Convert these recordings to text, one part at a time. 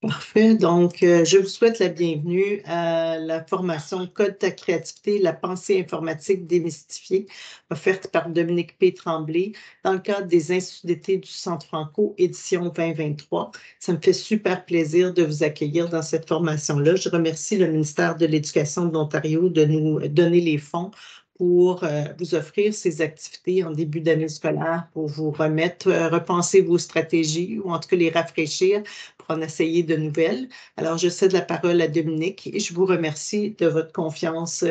Parfait. Donc, je vous souhaite la bienvenue à la formation Code ta créativité, la pensée informatique démystifiée, offerte par Dominique P. Tremblay dans le cadre des Instituts d'été du Centre Franco, édition 2023. Ça me fait super plaisir de vous accueillir dans cette formation-là. Je remercie le ministère de l'Éducation de l'Ontario de nous donner les fonds pour vous offrir ces activités en début d'année scolaire pour vous remettre, repenser vos stratégies ou en tout cas les rafraîchir pour en essayer de nouvelles. Alors, je cède la parole à Dominique et je vous remercie de votre confiance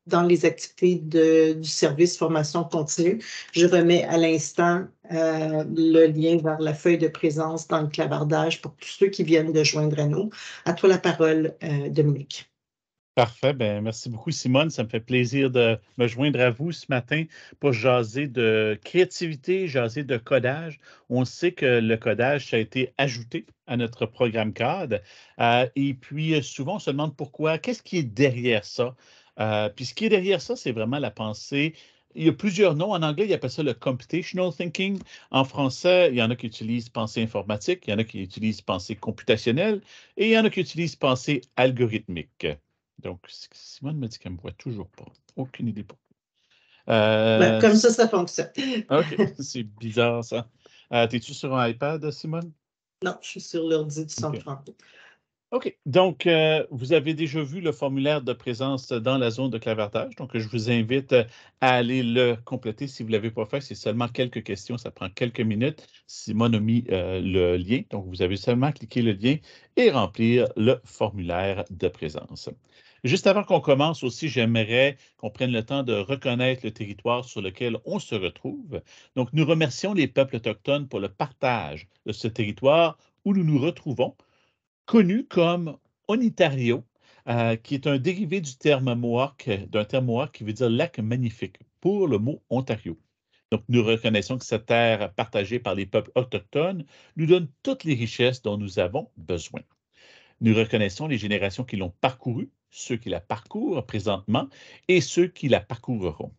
dans les activités du service formation continue. Je remets à l'instant le lien vers la feuille de présence dans le clavardage pour tous ceux qui viennent de joindre à nous. À toi la parole, Dominique. Parfait. Ben, merci beaucoup, Simone. Ça me fait plaisir de me joindre à vous ce matin pour jaser de créativité, jaser de codage. On sait que le codage, ça a été ajouté à notre programme CAD. Et puis, souvent, on se demande pourquoi, qu'est-ce qui est derrière ça? Puis, ce qui est derrière ça, c'est vraiment la pensée. Il y a plusieurs noms. En anglais, ils appellent ça le computational thinking. En français, il y en a qui utilisent pensée informatique, il y en a qui utilisent pensée computationnelle et il y en a qui utilisent pensée algorithmique. Donc, Simone me dit qu'elle ne me voit toujours pas. Aucune idée pourquoi. Comme ça fonctionne. OK, c'est bizarre ça. T'es-tu sur un iPad, Simone? Non, je suis sur l'ordi du Centre OK. Franco. OK. Donc, vous avez déjà vu le formulaire de présence dans la zone de clavardage. Donc, je vous invite à aller le compléter si vous ne l'avez pas fait. C'est seulement quelques questions. Ça prend quelques minutes. Simone a mis le lien. Donc, vous avez seulement à cliquer le lien et remplir le formulaire de présence. Juste avant qu'on commence aussi, j'aimerais qu'on prenne le temps de reconnaître le territoire sur lequel on se retrouve. Donc, nous remercions les peuples autochtones pour le partage de ce territoire où nous nous retrouvons, connu comme Ontario, qui est un dérivé du terme Mohawk, d'un terme Mohawk qui veut dire lac magnifique, pour le mot Ontario. Donc, nous reconnaissons que cette terre partagée par les peuples autochtones nous donne toutes les richesses dont nous avons besoin. Nous reconnaissons les générations qui l'ont parcourue, ceux qui la parcourent présentement et ceux qui la parcourront.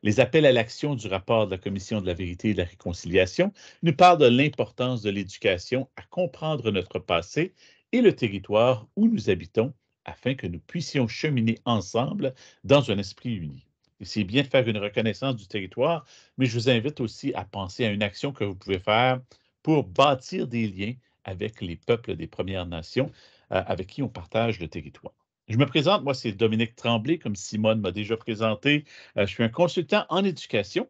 Les appels à l'action du rapport de la Commission de la vérité et de la réconciliation nous parlent de l'importance de l'éducation à comprendre notre passé et le territoire où nous habitons afin que nous puissions cheminer ensemble dans un esprit uni. C'est bien de faire une reconnaissance du territoire, mais je vous invite aussi à penser à une action que vous pouvez faire pour bâtir des liens avec les peuples des Premières Nations avec qui on partage le territoire. Je me présente, moi, c'est Dominique Tremblay, comme Simone m'a déjà présenté. Je suis un consultant en éducation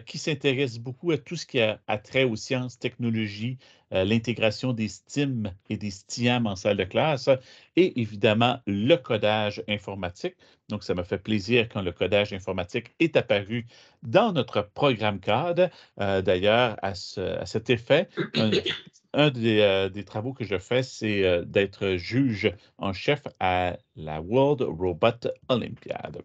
qui s'intéresse beaucoup à tout ce qui a trait aux sciences, technologies, l'intégration des STEAM et des STIAM en salle de classe et évidemment le codage informatique. Donc, ça m'a fait plaisir quand le codage informatique est apparu dans notre programme CAD. D'ailleurs, à cet effet, un des travaux que je fais, c'est d'être juge en chef à la World Robot Olympiad.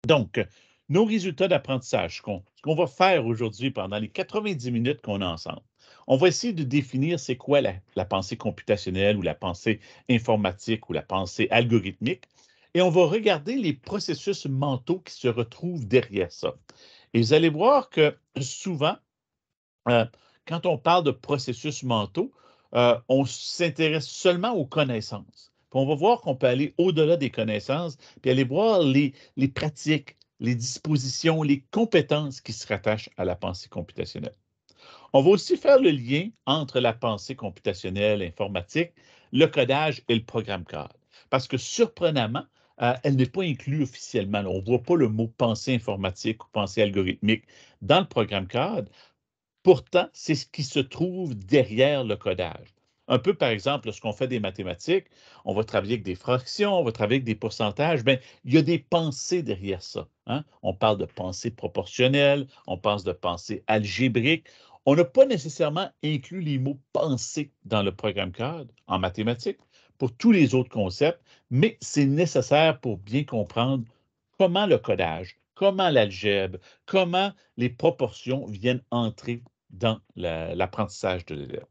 Donc, nos résultats d'apprentissage, ce qu'on va faire aujourd'hui pendant les 90 minutes qu'on a ensemble, on va essayer de définir c'est quoi la pensée computationnelle ou la pensée informatique ou la pensée algorithmique, et on va regarder les processus mentaux qui se retrouvent derrière ça. Et vous allez voir que souvent, euh, quand on parle de processus mentaux, on s'intéresse seulement aux connaissances. Puis on va voir qu'on peut aller au-delà des connaissances, puis aller voir les pratiques, les dispositions, les compétences qui se rattachent à la pensée computationnelle. On va aussi faire le lien entre la pensée computationnelle, informatique, le codage et le programme CAD. Parce que surprenamment, elle n'est pas inclue officiellement. On ne voit pas le mot pensée informatique ou pensée algorithmique dans le programme CAD. Pourtant, c'est ce qui se trouve derrière le codage. Un peu, par exemple, lorsqu'on fait des mathématiques, on va travailler avec des fractions, on va travailler avec des pourcentages. Bien, il y a des pensées derrière ça. Hein? On parle de pensée proportionnelle, on pense de pensée algébrique. On n'a pas nécessairement inclus les mots pensée dans le programme CAD en mathématiques pour tous les autres concepts, mais c'est nécessaire pour bien comprendre comment le codage, comment l'algèbre, comment les proportions viennent entrer dans l'apprentissage de l'élève.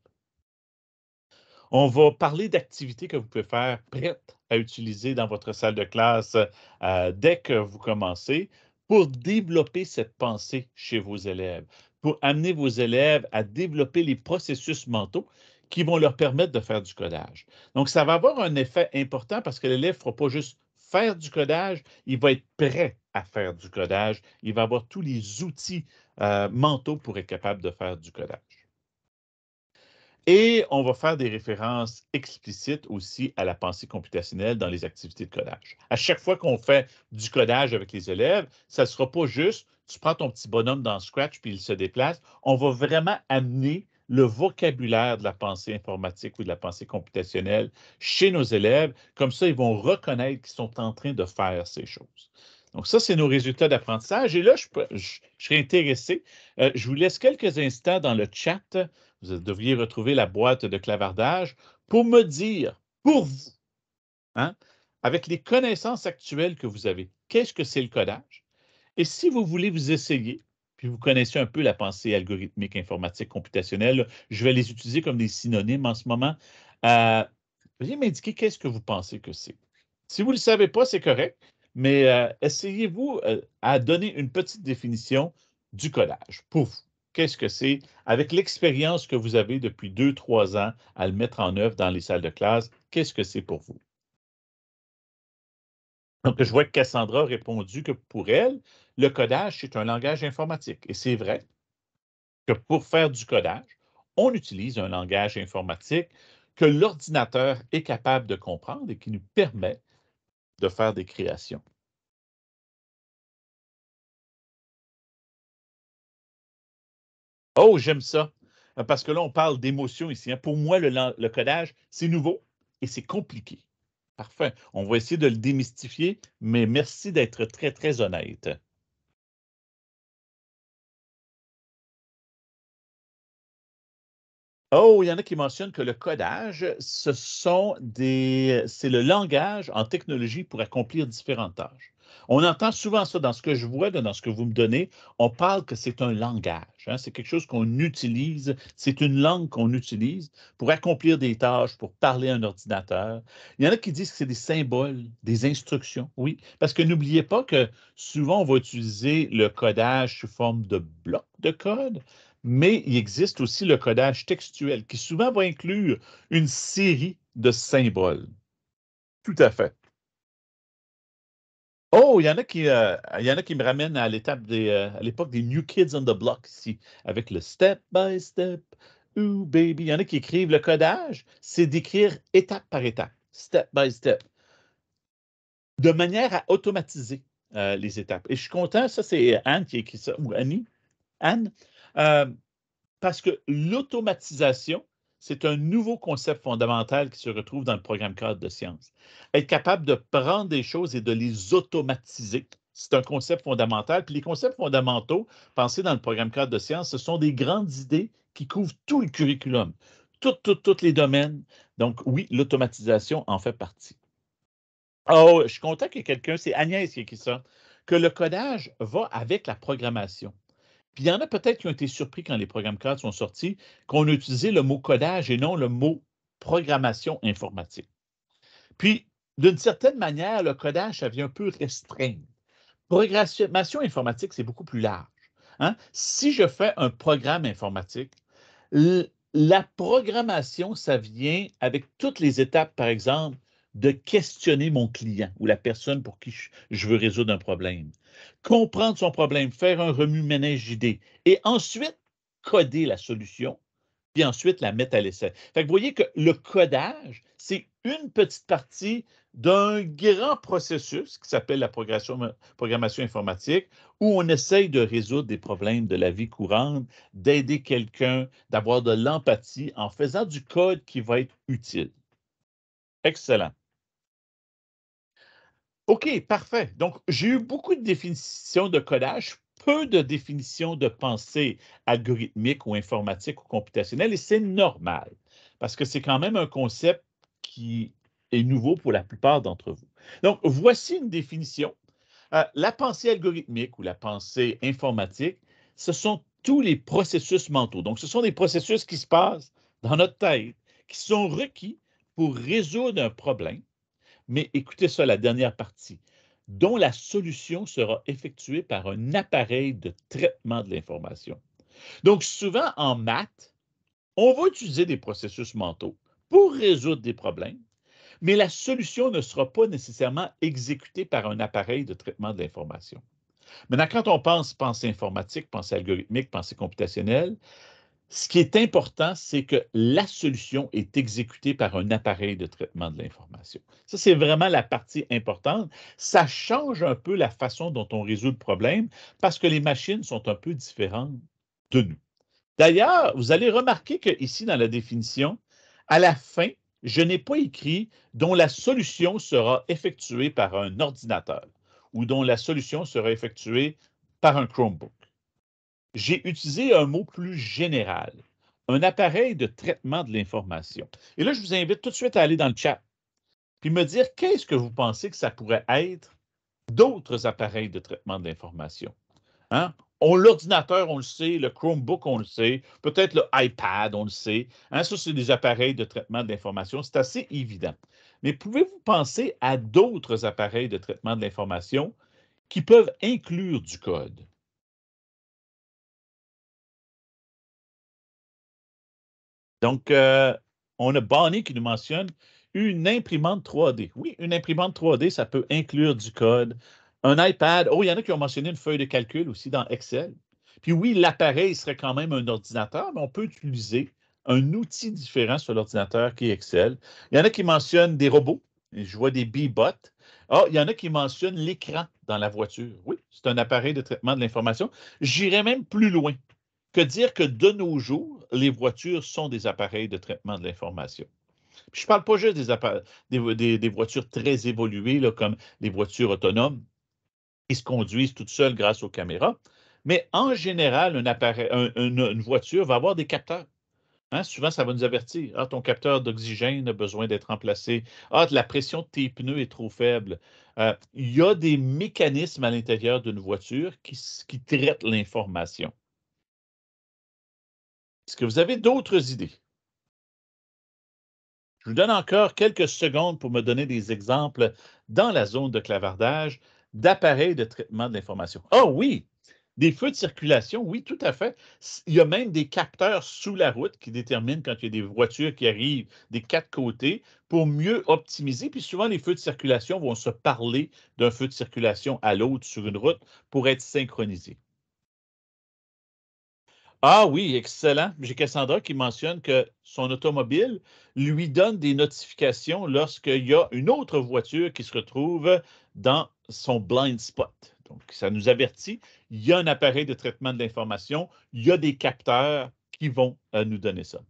On va parler d'activités que vous pouvez faire prêtes à utiliser dans votre salle de classe dès que vous commencez pour développer cette pensée chez vos élèves, pour amener vos élèves à développer les processus mentaux qui vont leur permettre de faire du codage. Donc, ça va avoir un effet important parce que l'élève ne fera pas juste faire du codage, il va être prêt à faire du codage. Il va avoir tous les outils mentaux pour être capable de faire du codage. Et on va faire des références explicites aussi à la pensée computationnelle dans les activités de codage. À chaque fois qu'on fait du codage avec les élèves, ça ne sera pas juste, tu prends ton petit bonhomme dans Scratch puis il se déplace. On va vraiment amener le vocabulaire de la pensée informatique ou de la pensée computationnelle chez nos élèves. Comme ça, ils vont reconnaître qu'ils sont en train de faire ces choses. Donc, ça, c'est nos résultats d'apprentissage. Et là, je serais intéressé. Je vous laisse quelques instants dans le chat. Vous devriez retrouver la boîte de clavardage pour me dire, pour vous, hein, avec les connaissances actuelles que vous avez, qu'est-ce que c'est le codage? Et si vous voulez vous essayer, puis vous connaissez un peu la pensée algorithmique, informatique, computationnelle, je vais les utiliser comme des synonymes en ce moment. Veuillez m'indiquer qu'est-ce que vous pensez que c'est. Si vous ne le savez pas, c'est correct, mais essayez-vous à donner une petite définition du codage pour vous. Qu'est-ce que c'est? Avec l'expérience que vous avez depuis 2-3 ans à le mettre en œuvre dans les salles de classe, qu'est-ce que c'est pour vous? Donc, je vois que Cassandra a répondu que pour elle, le codage, c'est un langage informatique. Et c'est vrai que pour faire du codage, on utilise un langage informatique que l'ordinateur est capable de comprendre et qui nous permet de faire des créations. Oh, j'aime ça. Parce que là, on parle d'émotion ici, hein. Pour moi, le codage, c'est nouveau et c'est compliqué. Parfait. On va essayer de le démystifier, mais merci d'être très, très honnête. Oh, il y en a qui mentionnent que le codage, c'est le langage en technologie pour accomplir différentes tâches. On entend souvent ça dans ce que je vois, dans ce que vous me donnez. On parle que c'est un langage, hein. C'est quelque chose qu'on utilise, c'est une langue qu'on utilise pour accomplir des tâches, pour parler à un ordinateur. Il y en a qui disent que c'est des symboles, des instructions, oui, parce que n'oubliez pas que souvent on va utiliser le codage sous forme de blocs de code, mais il existe aussi le codage textuel qui souvent va inclure une série de symboles. Tout à fait. Oh, il y en a qui me ramènent à à l'époque des New Kids on the Block ici, avec le step by step. Ooh, baby. Il y en a qui écrivent le codage, c'est d'écrire étape par étape, step by step, de manière à automatiser les étapes. Et je suis content, ça c'est Anne qui a écrit ça, ou Annie, Anne. Euh, Parce que l'automatisation, c'est un nouveau concept fondamental qui se retrouve dans le programme cadre de sciences. Être capable de prendre des choses et de les automatiser, c'est un concept fondamental. Puis les concepts fondamentaux, pensés dans le programme cadre de sciences, ce sont des grandes idées qui couvrent tout le curriculum, tous les domaines. Donc oui, l'automatisation en fait partie. Oh, je suis content qu'il y ait quelqu'un, c'est Agnès qui a écrit ça, que le codage va avec la programmation. Puis il y en a peut-être qui ont été surpris quand les programmes cadres sont sortis, qu'on a utilisé le mot codage et non le mot programmation informatique. Puis, d'une certaine manière, le codage, ça vient un peu restreindre. Programmation informatique, c'est beaucoup plus large, hein. Si je fais un programme informatique, la programmation, ça vient avec toutes les étapes, par exemple, de questionner mon client ou la personne pour qui je veux résoudre un problème, comprendre son problème, faire un remue-ménage d'idées et ensuite coder la solution, puis ensuite la mettre à l'essai. Fait que vous voyez que le codage, c'est une petite partie d'un grand processus qui s'appelle la programmation informatique, où on essaye de résoudre des problèmes de la vie courante, d'aider quelqu'un, d'avoir de l'empathie en faisant du code qui va être utile. Excellent. OK, parfait. Donc, j'ai eu beaucoup de définitions de codage, peu de définitions de pensée algorithmique ou informatique ou computationnelle, et c'est normal, parce que c'est quand même un concept qui est nouveau pour la plupart d'entre vous. Donc, voici une définition. La pensée algorithmique ou la pensée informatique, ce sont tous les processus mentaux. Donc, ce sont des processus qui se passent dans notre tête, qui sont requis pour résoudre un problème, mais écoutez ça, la dernière partie, dont la solution sera effectuée par un appareil de traitement de l'information. Donc, souvent en maths, On va utiliser des processus mentaux pour résoudre des problèmes, mais la solution ne sera pas nécessairement exécutée par un appareil de traitement de l'information. Maintenant, quand on pense pensée informatique, pensée algorithmique, pensée computationnelle, ce qui est important, c'est que la solution est exécutée par un appareil de traitement de l'information. Ça, c'est vraiment la partie importante. Ça change un peu la façon dont on résout le problème parce que les machines sont un peu différentes de nous. D'ailleurs, vous allez remarquer qu'ici, dans la définition, à la fin, je n'ai pas écrit dont la solution sera effectuée par un ordinateur ou dont la solution sera effectuée par un Chromebook. J'ai utilisé un mot plus général, un appareil de traitement de l'information. Et là, je vous invite tout de suite à aller dans le chat puis me dire qu'est-ce que vous pensez que ça pourrait être d'autres appareils de traitement de l'information. Hein? L'ordinateur, on le sait, le Chromebook, on le sait, peut-être le iPad, on le sait. Hein? Ça, c'est des appareils de traitement de l'information. C'est assez évident. Mais pouvez-vous penser à d'autres appareils de traitement de l'information qui peuvent inclure du code? Donc, on a Bonnie qui nous mentionne une imprimante 3D. Oui, une imprimante 3D, ça peut inclure du code. Un iPad. Oh, il y en a qui ont mentionné une feuille de calcul aussi dans Excel. Puis oui, l'appareil serait quand même un ordinateur, mais on peut utiliser un outil différent sur l'ordinateur qui est Excel. Il y en a qui mentionnent des robots. Je vois des B-bots. Ah, il y en a qui mentionnent l'écran dans la voiture. Oui, c'est un appareil de traitement de l'information. J'irais même plus loin que dire que de nos jours, les voitures sont des appareils de traitement de l'information. Je ne parle pas juste des voitures très évoluées, là, comme les voitures autonomes qui se conduisent toutes seules grâce aux caméras, mais en général, une voiture va avoir des capteurs. Hein, souvent, ça va nous avertir. Ah, ton capteur d'oxygène a besoin d'être remplacé. Ah, la pression de tes pneus est trop faible. Il y a des mécanismes à l'intérieur d'une voiture qui traitent l'information. Est-ce que vous avez d'autres idées? Je vous donne encore quelques secondes pour me donner des exemples dans la zone de clavardage d'appareils de traitement de l'information. Oh oui, des feux de circulation, oui, tout à fait. Il y a même des capteurs sous la route qui déterminent quand il y a des voitures qui arrivent des quatre côtés pour mieux optimiser. Puis souvent, les feux de circulation vont se parler d'un feu de circulation à l'autre sur une route pour être synchronisés. Ah oui, excellent. J'ai Cassandra qui mentionne que son automobile lui donne des notifications lorsqu'il y a une autre voiture qui se retrouve dans son blind spot. Donc, ça nous avertit, il y a un appareil de traitement de l'information, il y a des capteurs qui vont nous donner ça.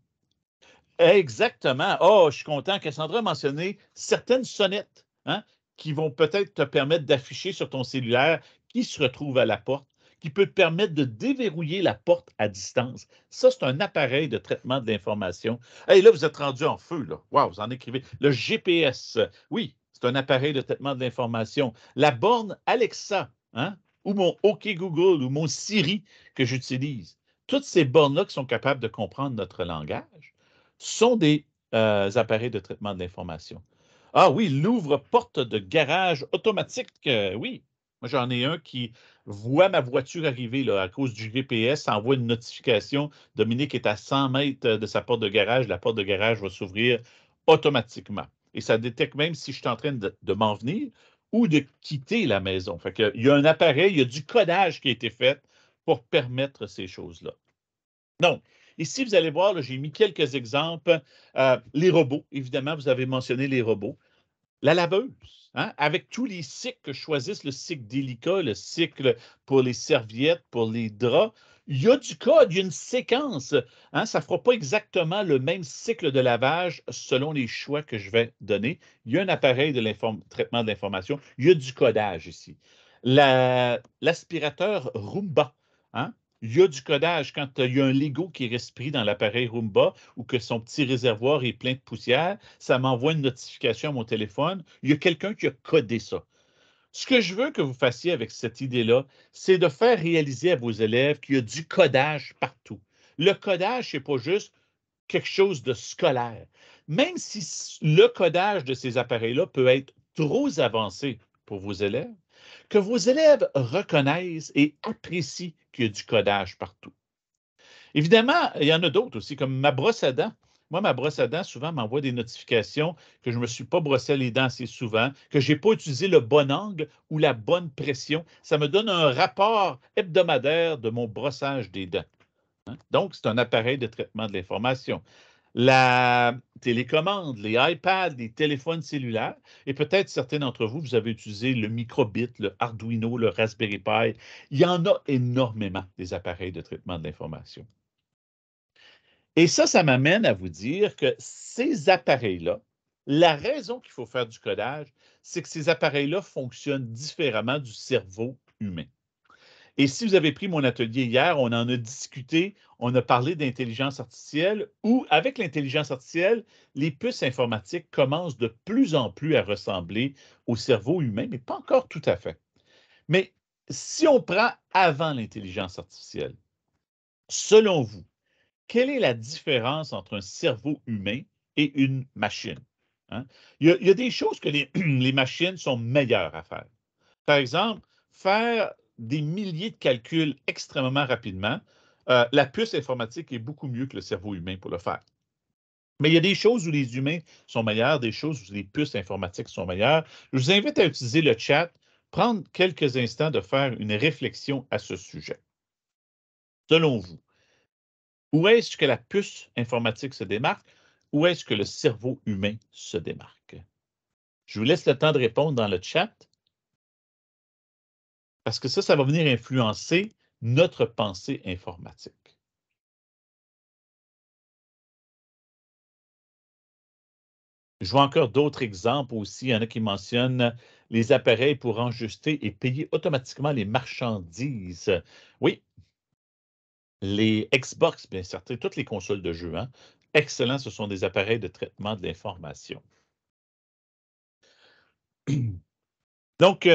Exactement. Oh, je suis content. Cassandra a mentionné certaines sonnettes, hein, qui vont peut-être te permettre d'afficher sur ton cellulaire qui se retrouve à la porte, qui peut te permettre de déverrouiller la porte à distance. Ça, c'est un appareil de traitement de l'information. Hey, là, vous êtes rendu en feu, là. Wow, vous en écrivez. Le GPS, oui, c'est un appareil de traitement de l'information. La borne Alexa, hein, ou mon OK Google ou mon Siri que j'utilise. Toutes ces bornes-là qui sont capables de comprendre notre langage sont des appareils de traitement de l'information. Ah oui, l'ouvre-porte de garage automatique, oui. Moi, j'en ai un qui voit ma voiture arriver là, à cause du GPS, envoie une notification. Dominique est à 100 mètres de sa porte de garage. La porte de garage va s'ouvrir automatiquement. Et ça détecte même si je suis en train de m'en venir ou de quitter la maison. Fait que, il y a un appareil, il y a du codage qui a été fait pour permettre ces choses-là. Donc, ici, vous allez voir, j'ai mis quelques exemples. Les robots, évidemment, vous avez mentionné les robots. La laveuse, hein, avec tous les cycles que choisissent, le cycle délicat, le cycle pour les serviettes, pour les draps, il y a du code, il y a une séquence. Hein, ça ne fera pas exactement le même cycle de lavage selon les choix que je vais donner. Il y a un appareil de traitement de l'information, il y a du codage ici. L'aspirateur Roomba, hein, il y a du codage quand il y a un Lego qui reste pris dans l'appareil Roomba ou que son petit réservoir est plein de poussière, ça m'envoie une notification à mon téléphone. Il y a quelqu'un qui a codé ça. Ce que je veux que vous fassiez avec cette idée-là, c'est de faire réaliser à vos élèves qu'il y a du codage partout. Le codage, ce n'est pas juste quelque chose de scolaire. Même si le codage de ces appareils-là peut être trop avancé pour vos élèves, que vos élèves reconnaissent et apprécient qu'il y a du codage partout. Évidemment, il y en a d'autres aussi, comme ma brosse à dents. Moi, ma brosse à dents, souvent, m'envoie des notifications que je ne me suis pas brossé les dents assez souvent, que je n'ai pas utilisé le bon angle ou la bonne pression. Ça me donne un rapport hebdomadaire de mon brossage des dents. Donc, c'est un appareil de traitement de l'information. La télécommande, les iPads, les téléphones cellulaires, et peut-être certains d'entre vous, vous avez utilisé le microbit, le Arduino, le Raspberry Pi. Il y en a énormément des appareils de traitement de l'information. Et ça m'amène à vous dire que ces appareils-là, la raison qu'il faut faire du codage, c'est que ces appareils-là fonctionnent différemment du cerveau humain. Et si vous avez pris mon atelier hier, on en a discuté, on a parlé d'intelligence artificielle, où avec l'intelligence artificielle, les puces informatiques commencent de plus en plus à ressembler au cerveau humain, mais pas encore tout à fait. Mais si on prend avant l'intelligence artificielle, selon vous, quelle est la différence entre un cerveau humain et une machine? Hein? Il y a des choses que les machines sont meilleures à faire. Par exemple, faire des milliers de calculs extrêmement rapidement, la puce informatique est beaucoup mieux que le cerveau humain pour le faire. Mais il y a des choses où les humains sont meilleurs, des choses où les puces informatiques sont meilleures. Je vous invite à utiliser le chat, prendre quelques instants de faire une réflexion à ce sujet. Selon vous, où est-ce que la puce informatique se démarque? Où est-ce que le cerveau humain se démarque? Je vous laisse le temps de répondre dans le chat, parce que ça va venir influencer notre pensée informatique. Je vois encore d'autres exemples aussi. Il y en a qui mentionnent les appareils pour enregistrer et payer automatiquement les marchandises. Oui, les Xbox, bien certain, toutes les consoles de jeux, hein? Excellent, ce sont des appareils de traitement de l'information. Donc,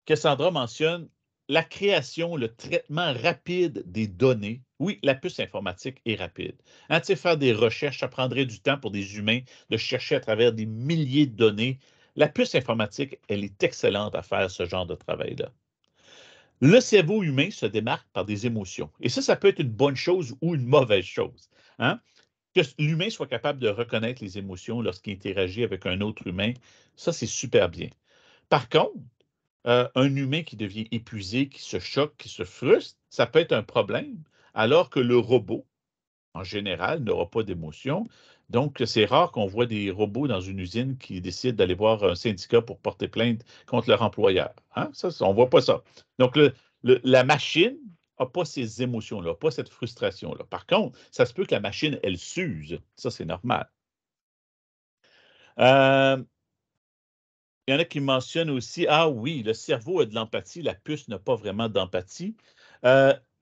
Cassandra mentionne la création, le traitement rapide des données. Oui, la puce informatique est rapide. Hein, tu sais, faire des recherches, ça prendrait du temps pour des humains de chercher à travers des milliers de données. La puce informatique, elle est excellente à faire ce genre de travail-là. Le cerveau humain se démarque par des émotions. Et ça peut être une bonne chose ou une mauvaise chose. Hein? Que l'humain soit capable de reconnaître les émotions lorsqu'il interagit avec un autre humain, ça, c'est super bien. Par contre, un humain qui devient épuisé, qui se choque, qui se frustre, ça peut être un problème, alors que le robot, en général, n'aura pas d'émotion. Donc, c'est rare qu'on voit des robots dans une usine qui décident d'aller voir un syndicat pour porter plainte contre leur employeur. Hein? Ça, on ne voit pas ça. Donc, la machine n'a pas ces émotions-là, pas cette frustration-là. Par contre, ça se peut que la machine, elle s'use. Ça, c'est normal. Euh, Il y en a qui mentionnent aussi, ah oui, le cerveau a de l'empathie, la puce n'a pas vraiment d'empathie.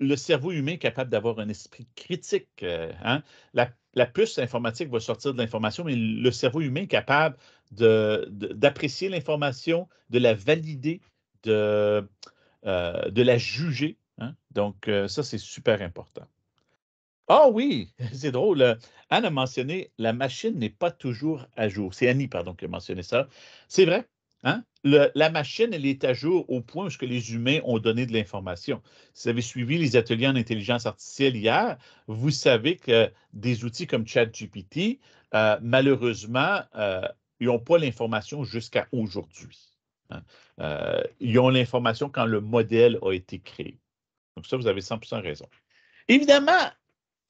Le cerveau humain est capable d'avoir un esprit critique. Hein? La puce informatique va sortir de l'information, mais le cerveau humain est capable d'apprécier l'information, de la valider, de la juger. Hein? Donc, ça, c'est super important. Ah oui, c'est drôle. Anne a mentionné la machine n'est pas toujours à jour. C'est Annie, pardon, qui a mentionné ça. C'est vrai. Hein? La machine, elle est à jour au point où ce que les humains ont donné de l'information. Si vous avez suivi les ateliers en intelligence artificielle hier, vous savez que des outils comme ChatGPT, malheureusement, ils n'ont pas l'information jusqu'à aujourd'hui. Hein? Ils ont l'information quand le modèle a été créé. Donc ça, vous avez 100% raison. Évidemment,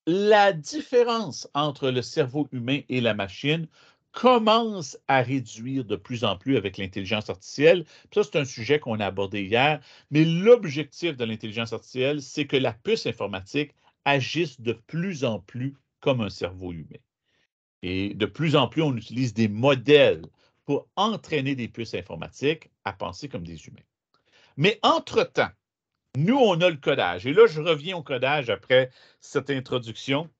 la différence entre le cerveau humain et la machine commence à réduire de plus en plus avec l'intelligence artificielle. Ça, c'est un sujet qu'on a abordé hier, mais l'objectif de l'intelligence artificielle, c'est que la puce informatique agisse de plus en plus comme un cerveau humain. Et de plus en plus, on utilise des modèles pour entraîner des puces informatiques à penser comme des humains. Mais entre-temps, nous, on a le codage. Et là, je reviens au codage après cette introduction.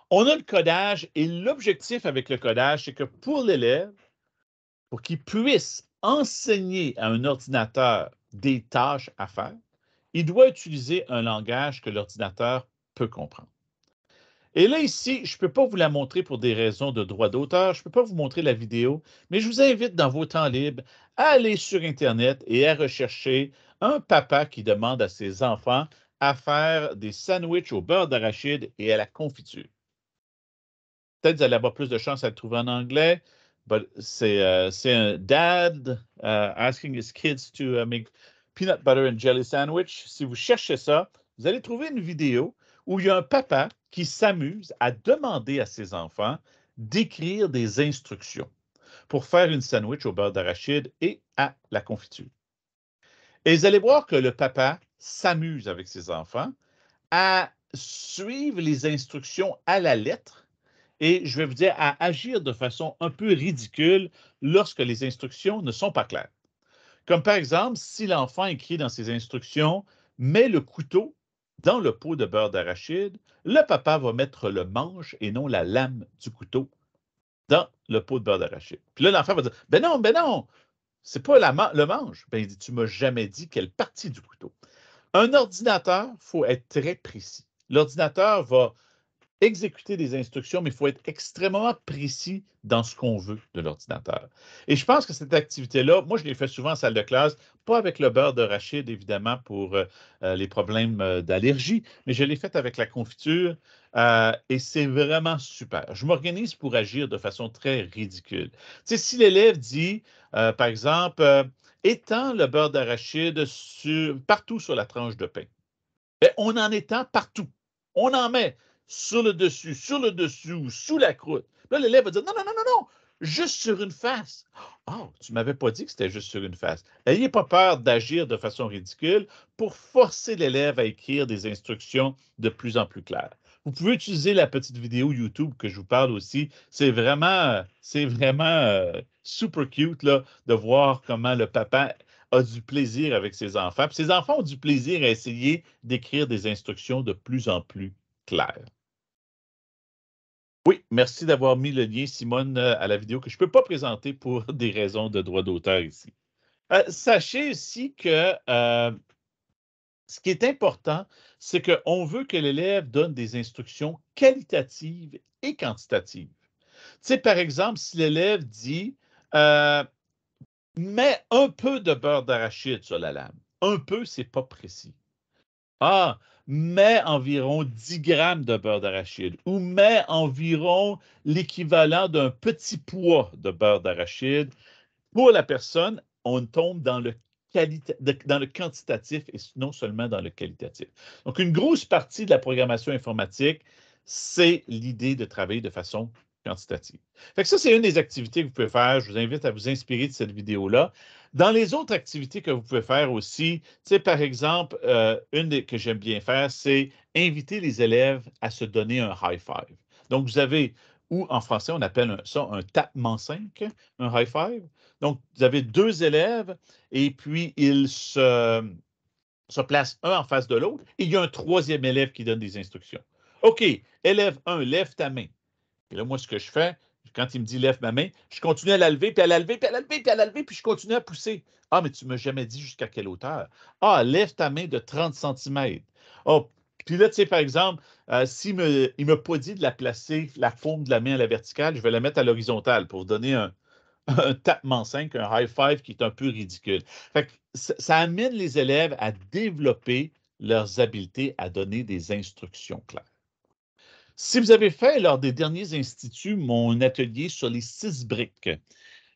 On a le codage et l'objectif avec le codage, c'est que pour l'élève, pour qu'il puisse enseigner à un ordinateur des tâches à faire, il doit utiliser un langage que l'ordinateur peut comprendre. Et là, ici, je ne peux pas vous la montrer pour des raisons de droit d'auteur, je ne peux pas vous montrer la vidéo, mais je vous invite dans vos temps libres à aller sur Internet et à rechercher un papa qui demande à ses enfants à faire des sandwichs au beurre d'arachide et à la confiture. Peut-être que vous allez avoir plus de chance à le trouver en anglais, but c'est un dad asking his kids to make peanut butter and jelly sandwich. Si vous cherchez ça, vous allez trouver une vidéo où il y a un papa qui s'amuse à demander à ses enfants d'écrire des instructions pour faire une sandwich au beurre d'arachide et à la confiture. Et vous allez voir que le papa s'amuse avec ses enfants à suivre les instructions à la lettre et je vais vous dire à agir de façon un peu ridicule lorsque les instructions ne sont pas claires. Comme par exemple, si l'enfant écrit dans ses instructions « Mets le couteau dans le pot de beurre d'arachide », le papa va mettre le manche et non la lame du couteau dans le pot de beurre d'arachide. Puis là, l'enfant va dire « Ben non, c'est pas le manche. » Ben, il dit « Tu m'as jamais dit quelle partie du couteau. » Un ordinateur, il faut être très précis. L'ordinateur va exécuter des instructions, mais il faut être extrêmement précis dans ce qu'on veut de l'ordinateur. Et je pense que cette activité-là, moi, je l'ai fait souvent en salle de classe, pas avec le beurre d'arachide, évidemment, pour les problèmes d'allergie, mais je l'ai faite avec la confiture et c'est vraiment super. Je m'organise pour agir de façon très ridicule. Tu sais, si l'élève dit, par exemple, étends le beurre d'arachide partout sur la tranche de pain. Bien, on en étend partout. On en met sur le dessus ou sous la croûte. Là, l'élève va dire non, juste sur une face. Oh, tu ne m'avais pas dit que c'était juste sur une face. N'ayez pas peur d'agir de façon ridicule pour forcer l'élève à écrire des instructions de plus en plus claires. Vous pouvez utiliser la petite vidéo YouTube que je vous parle aussi. C'est vraiment super cute là, de voir comment le papa a du plaisir avec ses enfants. Puis ses enfants ont du plaisir à essayer d'écrire des instructions de plus en plus claires. Oui, merci d'avoir mis le lien, Simone, à la vidéo que je ne peux pas présenter pour des raisons de droit d'auteur ici. Sachez aussi que ce qui est important, c'est qu'on veut que l'élève donne des instructions qualitatives et quantitatives. Tu sais, par exemple, si l'élève dit mets un peu de beurre d'arachide sur la lame. Un peu, c'est pas précis. Ah, mets environ 10 grammes de beurre d'arachide ou mets environ l'équivalent d'un petit poids de beurre d'arachide. Pour la personne, on tombe dans le quantitatif et non seulement dans le qualitatif. Donc, une grosse partie de la programmation informatique, c'est l'idée de travailler de façon quantitative. Fait que ça, c'est une des activités que vous pouvez faire. Je vous invite à vous inspirer de cette vidéo-là. Dans les autres activités que vous pouvez faire aussi, tu sais, par exemple, une que j'aime bien faire, c'est inviter les élèves à se donner un high five. Donc, vous avez, ou en français, on appelle ça un tapement 5, un high five. Donc, vous avez deux élèves et puis ils se placent un en face de l'autre et il y a un troisième élève qui donne des instructions. OK, élève 1, lève ta main. Et là, moi, ce que je fais, quand il me dit lève ma main, je continue à la lever, puis à la lever, puis à la lever, puis à la lever, puis je continue à pousser. Ah, mais tu ne m'as jamais dit jusqu'à quelle hauteur. Ah, lève ta main de 30 cm. Oh, puis là, tu sais, par exemple, s'il ne m'a pas dit de la placer, la paume de la main à la verticale, je vais la mettre à l'horizontale pour donner un tapement 5, un high five qui est un peu ridicule. Fait que ça amène les élèves à développer leurs habiletés à donner des instructions claires. Si vous avez fait lors des derniers instituts mon atelier sur les 6 briques,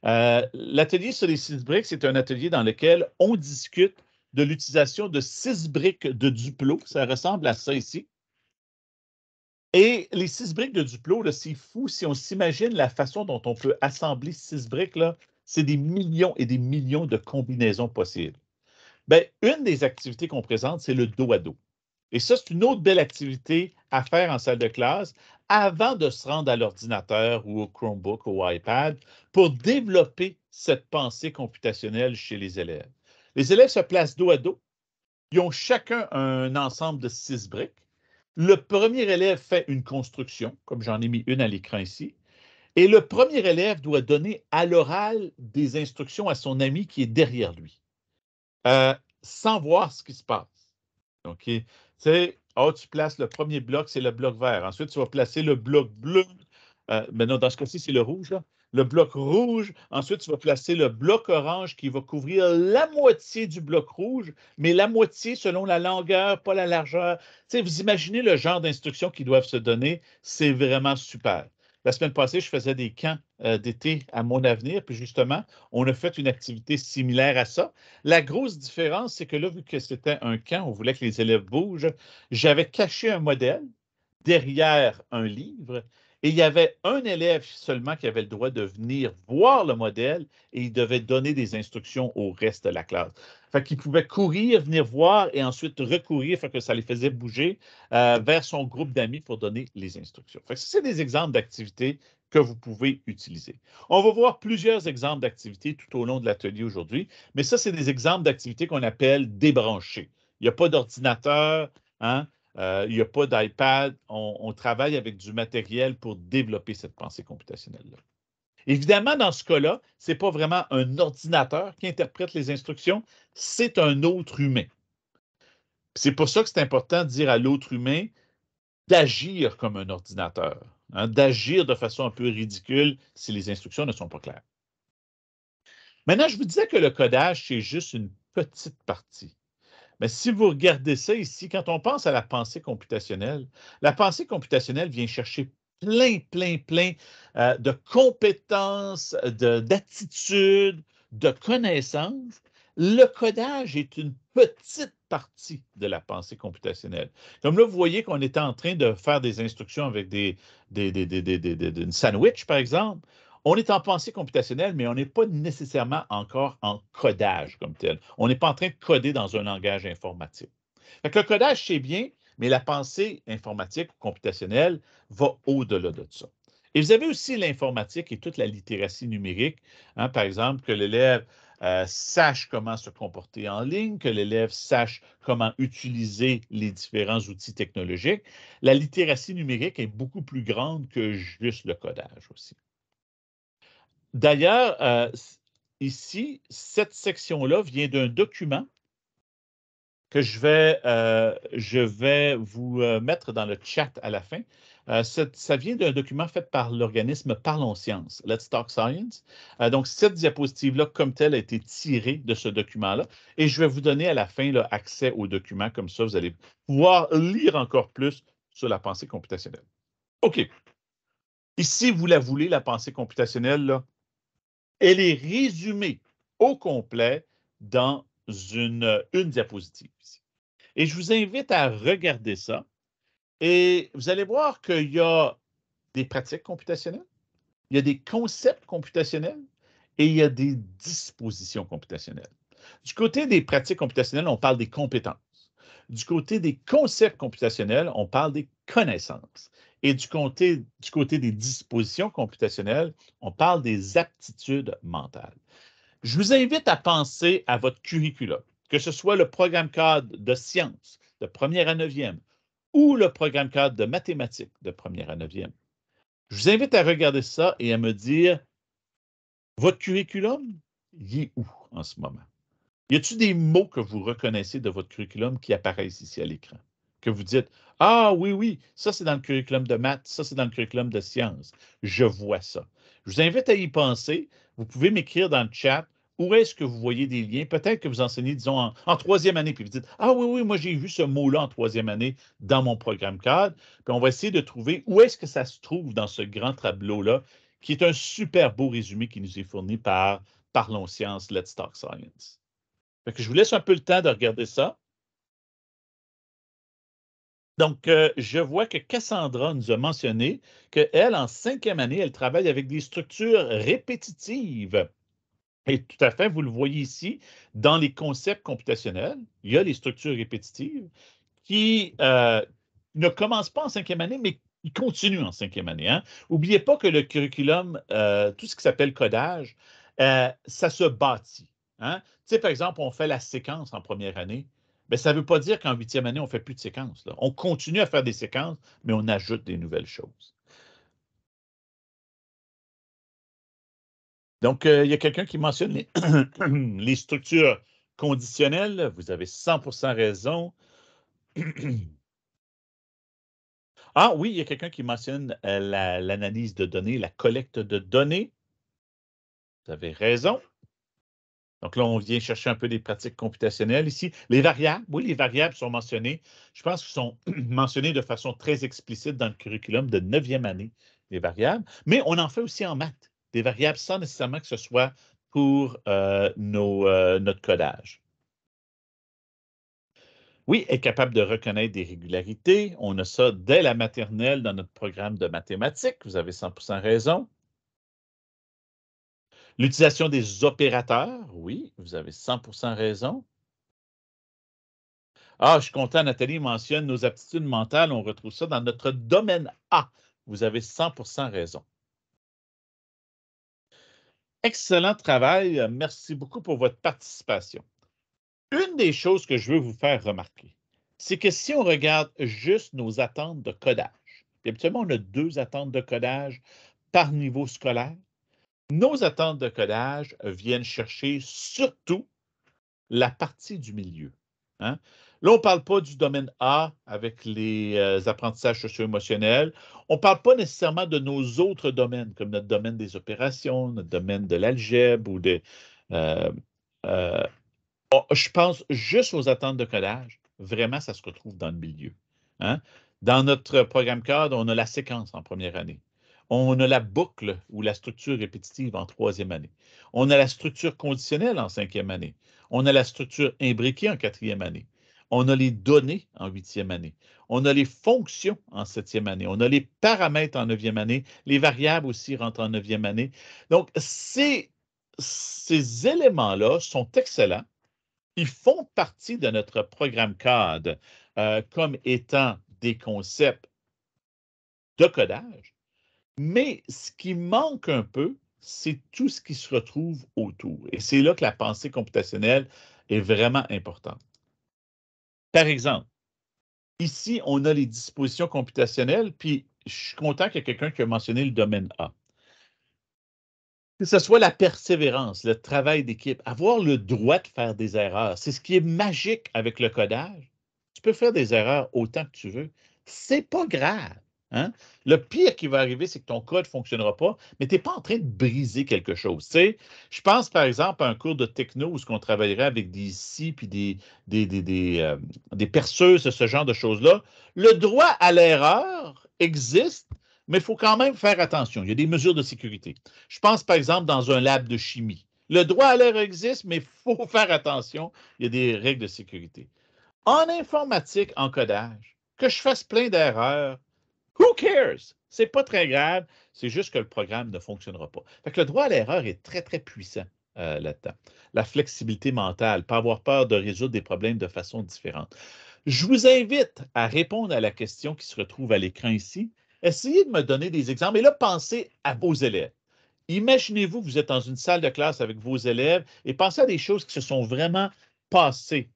l'atelier sur les 6 briques, c'est un atelier dans lequel on discute de l'utilisation de 6 briques de Duplo. Ça ressemble à ça ici. Et les 6 briques de Duplo, c'est fou. Si on s'imagine la façon dont on peut assembler 6 briques, c'est des millions et des millions de combinaisons possibles. Bien, une des activités qu'on présente, c'est le dos à dos. Et ça, c'est une autre belle activité à faire en salle de classe avant de se rendre à l'ordinateur ou au Chromebook ou au iPad pour développer cette pensée computationnelle chez les élèves. Les élèves se placent dos à dos. Ils ont chacun un ensemble de 6 briques. Le premier élève fait une construction, comme j'en ai mis une à l'écran ici, et le premier élève doit donner à l'oral des instructions à son ami qui est derrière lui, sans voir ce qui se passe. OK? Tu sais, tu places le premier bloc, c'est le bloc vert. Ensuite, tu vas placer le bloc bleu. Mais non, dans ce cas-ci, c'est le rouge. Là. le bloc rouge. Ensuite, tu vas placer le bloc orange qui va couvrir la moitié du bloc rouge, mais la moitié selon la longueur, pas la largeur. Tu sais, vous imaginez le genre d'instructions qui doivent se donner. C'est vraiment super. La semaine passée, je faisais des camps d'été à Mon Avenir, puis justement, on a fait une activité similaire à ça. La grosse différence, c'est que là, vu que c'était un camp, on voulait que les élèves bougent, j'avais caché un modèle derrière un livre et il y avait un élève seulement qui avait le droit de venir voir le modèle et il devait donner des instructions au reste de la classe. Fait qu'il pouvait courir, venir voir et ensuite recourir, fait que ça les faisait bouger vers son groupe d'amis pour donner les instructions. Fait que c'est des exemples d'activités que vous pouvez utiliser. On va voir plusieurs exemples d'activités tout au long de l'atelier aujourd'hui, mais ça, c'est des exemples d'activités qu'on appelle débranchées. Il n'y a pas d'ordinateur, hein? Il n'y a pas d'iPad. On travaille avec du matériel pour développer cette pensée computationnelle-là. Évidemment, dans ce cas-là, ce n'est pas vraiment un ordinateur qui interprète les instructions, c'est un autre humain. C'est pour ça que c'est important de dire à l'autre humain d'agir comme un ordinateur, hein, d'agir de façon un peu ridicule si les instructions ne sont pas claires. Maintenant, je vous disais que le codage, c'est juste une petite partie. Mais si vous regardez ça ici, quand on pense à la pensée computationnelle vient chercher plein de compétences, d'attitudes, de connaissances. Le codage est une petite partie de la pensée computationnelle. Comme là, vous voyez qu'on était en train de faire des instructions avec une sandwich, par exemple. On est en pensée computationnelle, mais on n'est pas nécessairement encore en codage comme tel. On n'est pas en train de coder dans un langage informatique. Fait que le codage, c'est bien, mais la pensée informatique ou computationnelle va au-delà de ça. Et vous avez aussi l'informatique et toute la littératie numérique. Hein, par exemple, que l'élève sache comment se comporter en ligne, que l'élève sache comment utiliser les différents outils technologiques. La littératie numérique est beaucoup plus grande que juste le codage aussi. D'ailleurs, ici, cette section-là vient d'un document que je vais vous mettre dans le chat à la fin. Ça vient d'un document fait par l'organisme Parlons Science, Let's Talk Science. Donc, cette diapositive-là, comme telle, a été tirée de ce document-là. Et je vais vous donner à la fin là, accès au document. Comme ça, vous allez pouvoir lire encore plus sur la pensée computationnelle. OK. Ici, vous la voulez, la pensée computationnelle, là. Elle est résumée au complet dans une diapositive ici. Et je vous invite à regarder ça. Et vous allez voir qu'il y a des pratiques computationnelles, il y a des concepts computationnels et il y a des dispositions computationnelles. Du côté des pratiques computationnelles, on parle des compétences. Du côté des concepts computationnels, on parle des connaissances. Et du côté des dispositions computationnelles, on parle des aptitudes mentales. Je vous invite à penser à votre curriculum, que ce soit le programme cadre de sciences de première à neuvième ou le programme cadre de mathématiques de première à neuvième. Je vous invite à regarder ça et à me dire, votre curriculum, il est où en ce moment? Y a-t-il des mots que vous reconnaissez de votre curriculum qui apparaissent ici à l'écran? Que vous dites, ah oui, ça c'est dans le curriculum de maths, ça c'est dans le curriculum de sciences. Je vois ça. Je vous invite à y penser. Vous pouvez m'écrire dans le chat où est-ce que vous voyez des liens. Peut-être que vous enseignez, disons, en troisième année, puis vous dites, ah oui, moi j'ai vu ce mot-là en troisième année dans mon programme cadre. Puis on va essayer de trouver où est-ce que ça se trouve dans ce grand tableau-là, qui est un super beau résumé qui nous est fourni par Parlons Science, Let's Talk Science. Fait que je vous laisse un peu le temps de regarder ça. Donc, je vois que Cassandra nous a mentionné qu'elle, en cinquième année, elle travaille avec des structures répétitives. Et tout à fait, vous le voyez ici, dans les concepts computationnels, il y a les structures répétitives qui ne commencent pas en cinquième année, mais qui continuent en cinquième année. Hein. N'oubliez pas que le curriculum, tout ce qui s'appelle codage, ça se bâtit. Hein. Tu sais, par exemple, on fait la séquence en première année. Mais ça ne veut pas dire qu'en huitième année, on ne fait plus de séquences. Là. On continue à faire des séquences, mais on ajoute des nouvelles choses. Donc, il y a quelqu'un qui mentionne les structures conditionnelles. Vous avez 100% raison. Ah oui, il y a quelqu'un qui mentionne l'analyse de données, la collecte de données. Vous avez raison. Donc là, on vient chercher un peu des pratiques computationnelles ici. Les variables, oui, les variables sont mentionnées. Je pense qu'elles sont mentionnées de façon très explicite dans le curriculum de 9e année, les variables. Mais on en fait aussi en maths, des variables sans nécessairement que ce soit pour notre codage. Oui, est capable de reconnaître des régularités. On a ça dès la maternelle dans notre programme de mathématiques. Vous avez 100% raison. L'utilisation des opérateurs, oui, vous avez 100% raison. Ah, je suis content, Nathalie mentionne nos aptitudes mentales. On retrouve ça dans notre domaine A. Vous avez 100% raison. Excellent travail. Merci beaucoup pour votre participation. Une des choses que je veux vous faire remarquer, c'est que si on regarde juste nos attentes de codage, puis habituellement, on a 2 attentes de codage par niveau scolaire, nos attentes de codage viennent chercher surtout la partie du milieu. Hein? Là, on ne parle pas du domaine A avec les apprentissages socio-émotionnels. On ne parle pas nécessairement de nos autres domaines, comme notre domaine des opérations, notre domaine de l'algèbre ou de. euh, euh, je pense juste aux attentes de codage. Vraiment, ça se retrouve dans le milieu. Hein? Dans notre programme cadre, on a la séquence en première année. On a la boucle ou la structure répétitive en 3e année. On a la structure conditionnelle en 5e année. On a la structure imbriquée en 4e année. On a les données en 8e année. On a les fonctions en 7e année. On a les paramètres en 9e année. Les variables aussi rentrent en 9e année. Donc, ces éléments-là sont excellents. Ils font partie de notre programme cadre comme étant des concepts de codage, mais ce qui manque un peu, c'est tout ce qui se retrouve autour. Et c'est là que la pensée computationnelle est vraiment importante. Par exemple, ici, on a les dispositions computationnelles, puis je suis content qu'il y ait quelqu'un qui a mentionné le domaine A. Que ce soit la persévérance, le travail d'équipe, avoir le droit de faire des erreurs. C'est ce qui est magique avec le codage. Tu peux faire des erreurs autant que tu veux. C'est pas grave. Hein? Le pire qui va arriver, c'est que ton code ne fonctionnera pas, mais tu n'es pas en train de briser quelque chose. Tu sais, je pense, par exemple, à un cours de techno où on travaillerait avec des scies puis des perceuses, ce genre de choses-là. Le droit à l'erreur existe, mais il faut quand même faire attention. Il y a des mesures de sécurité. Je pense, par exemple, dans un lab de chimie. Le droit à l'erreur existe, mais il faut faire attention. Il y a des règles de sécurité. En informatique, en codage, que je fasse plein d'erreurs, who cares? C'est pas très grave, c'est juste que le programme ne fonctionnera pas. Fait que le droit à l'erreur est très, très puissant là-dedans. La flexibilité mentale, pas avoir peur de résoudre des problèmes de façon différente. Je vous invite à répondre à la question qui se retrouve à l'écran ici. Essayez de me donner des exemples. Et là, pensez à vos élèves. Imaginez-vous que vous êtes dans une salle de classe avec vos élèves et pensez à des choses qui se sont vraiment passées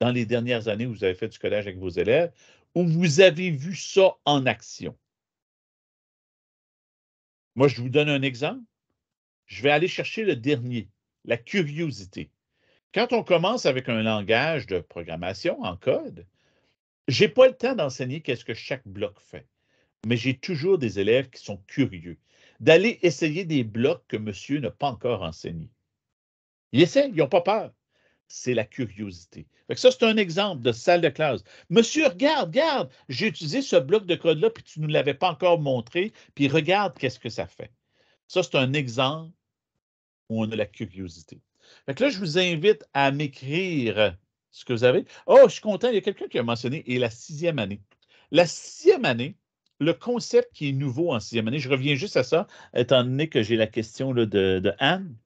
dans les dernières années où vous avez fait du codage avec vos élèves, où vous avez vu ça en action. Moi, je vous donne un exemple. Je vais aller chercher le dernier, la curiosité. Quand on commence avec un langage de programmation en code, je n'ai pas le temps d'enseigner qu'est-ce que chaque bloc fait, mais j'ai toujours des élèves qui sont curieux, d'aller essayer des blocs que monsieur n'a pas encore enseignés. Ils essaient, ils n'ont pas peur. C'est la curiosité. Fait que ça, c'est un exemple de salle de classe. Monsieur, regarde, j'ai utilisé ce bloc de code-là, puis tu ne nous l'avais pas encore montré, puis regarde qu'est-ce que ça fait. Ça, c'est un exemple où on a la curiosité. Fait que là, je vous invite à m'écrire ce que vous avez. Oh, je suis content, il y a quelqu'un qui a mentionné, et la 6e année. La 6e année, le concept qui est nouveau en 6e année, je reviens juste à ça, étant donné que j'ai la question là, de Anne.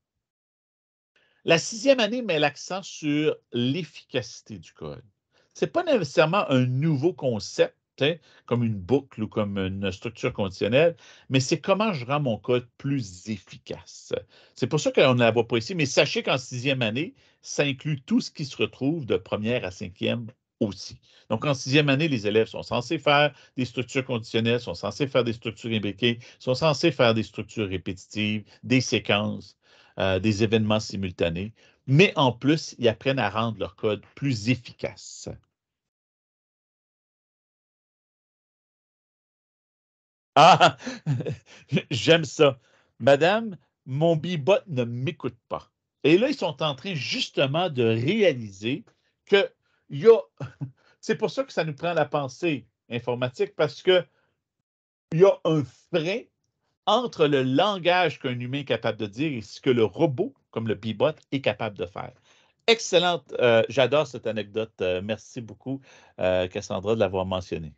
La 6e année met l'accent sur l'efficacité du code. Ce n'est pas nécessairement un nouveau concept, hein, comme une boucle ou comme une structure conditionnelle, mais c'est comment je rends mon code plus efficace. C'est pour ça qu'on ne la voit pas ici, mais sachez qu'en 6e année, ça inclut tout ce qui se retrouve de première à 5e aussi. Donc, en 6e année, les élèves sont censés faire des structures conditionnelles, sont censés faire des structures imbriquées, sont censés faire des structures répétitives, des séquences, des événements simultanés, mais en plus, ils apprennent à rendre leur code plus efficace. Ah, j'aime ça. Madame, mon Bebot ne m'écoute pas. Et là, ils sont en train justement de réaliser que c'est pour ça que ça nous prend la pensée informatique, parce qu'il y a un frein entre le langage qu'un humain est capable de dire et ce que le robot, comme le Bebot, est capable de faire. Excellente. J'adore cette anecdote. Merci beaucoup, Cassandra, de l'avoir mentionnée.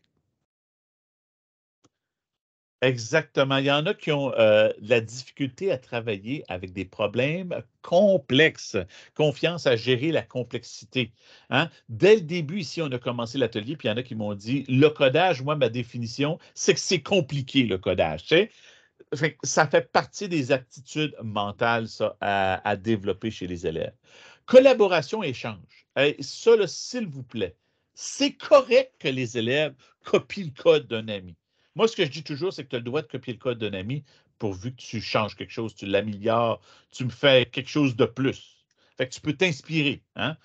Exactement. Il y en a qui ont de la difficulté à travailler avec des problèmes complexes, confiance à gérer la complexité. Hein? Dès le début, ici, on a commencé l'atelier, puis il y en a qui m'ont dit, le codage, moi, ma définition, c'est que c'est compliqué, le codage. Tu sais? Ça fait partie des aptitudes mentales, ça, à développer chez les élèves. Collaboration, échange. Ça, s'il vous plaît, c'est correct que les élèves copient le code d'un ami. Moi, ce que je dis toujours, c'est que tu as le droit de copier le code d'un ami pourvu que tu changes quelque chose, tu l'améliores, tu me fais quelque chose de plus. Fait que tu peux t'inspirer. Hein?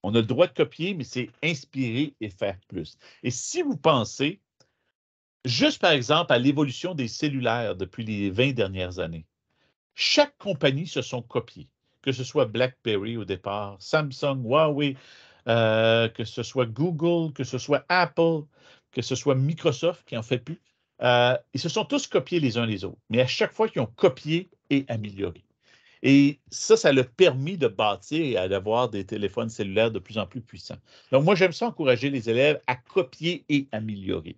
On a le droit de copier, mais c'est inspirer et faire plus. Et si vous pensez, juste par exemple, à l'évolution des cellulaires depuis les 20 dernières années, chaque compagnie se sont copiées, que ce soit BlackBerry au départ, Samsung, Huawei, que ce soit Google, que ce soit Apple, que ce soit Microsoft qui en fait plus. Ils se sont tous copiés les uns les autres, mais à chaque fois qu'ils ont copié et amélioré. Et ça l'a permis de bâtir et d'avoir des téléphones cellulaires de plus en plus puissants. Donc, moi, j'aime ça encourager les élèves à copier et améliorer.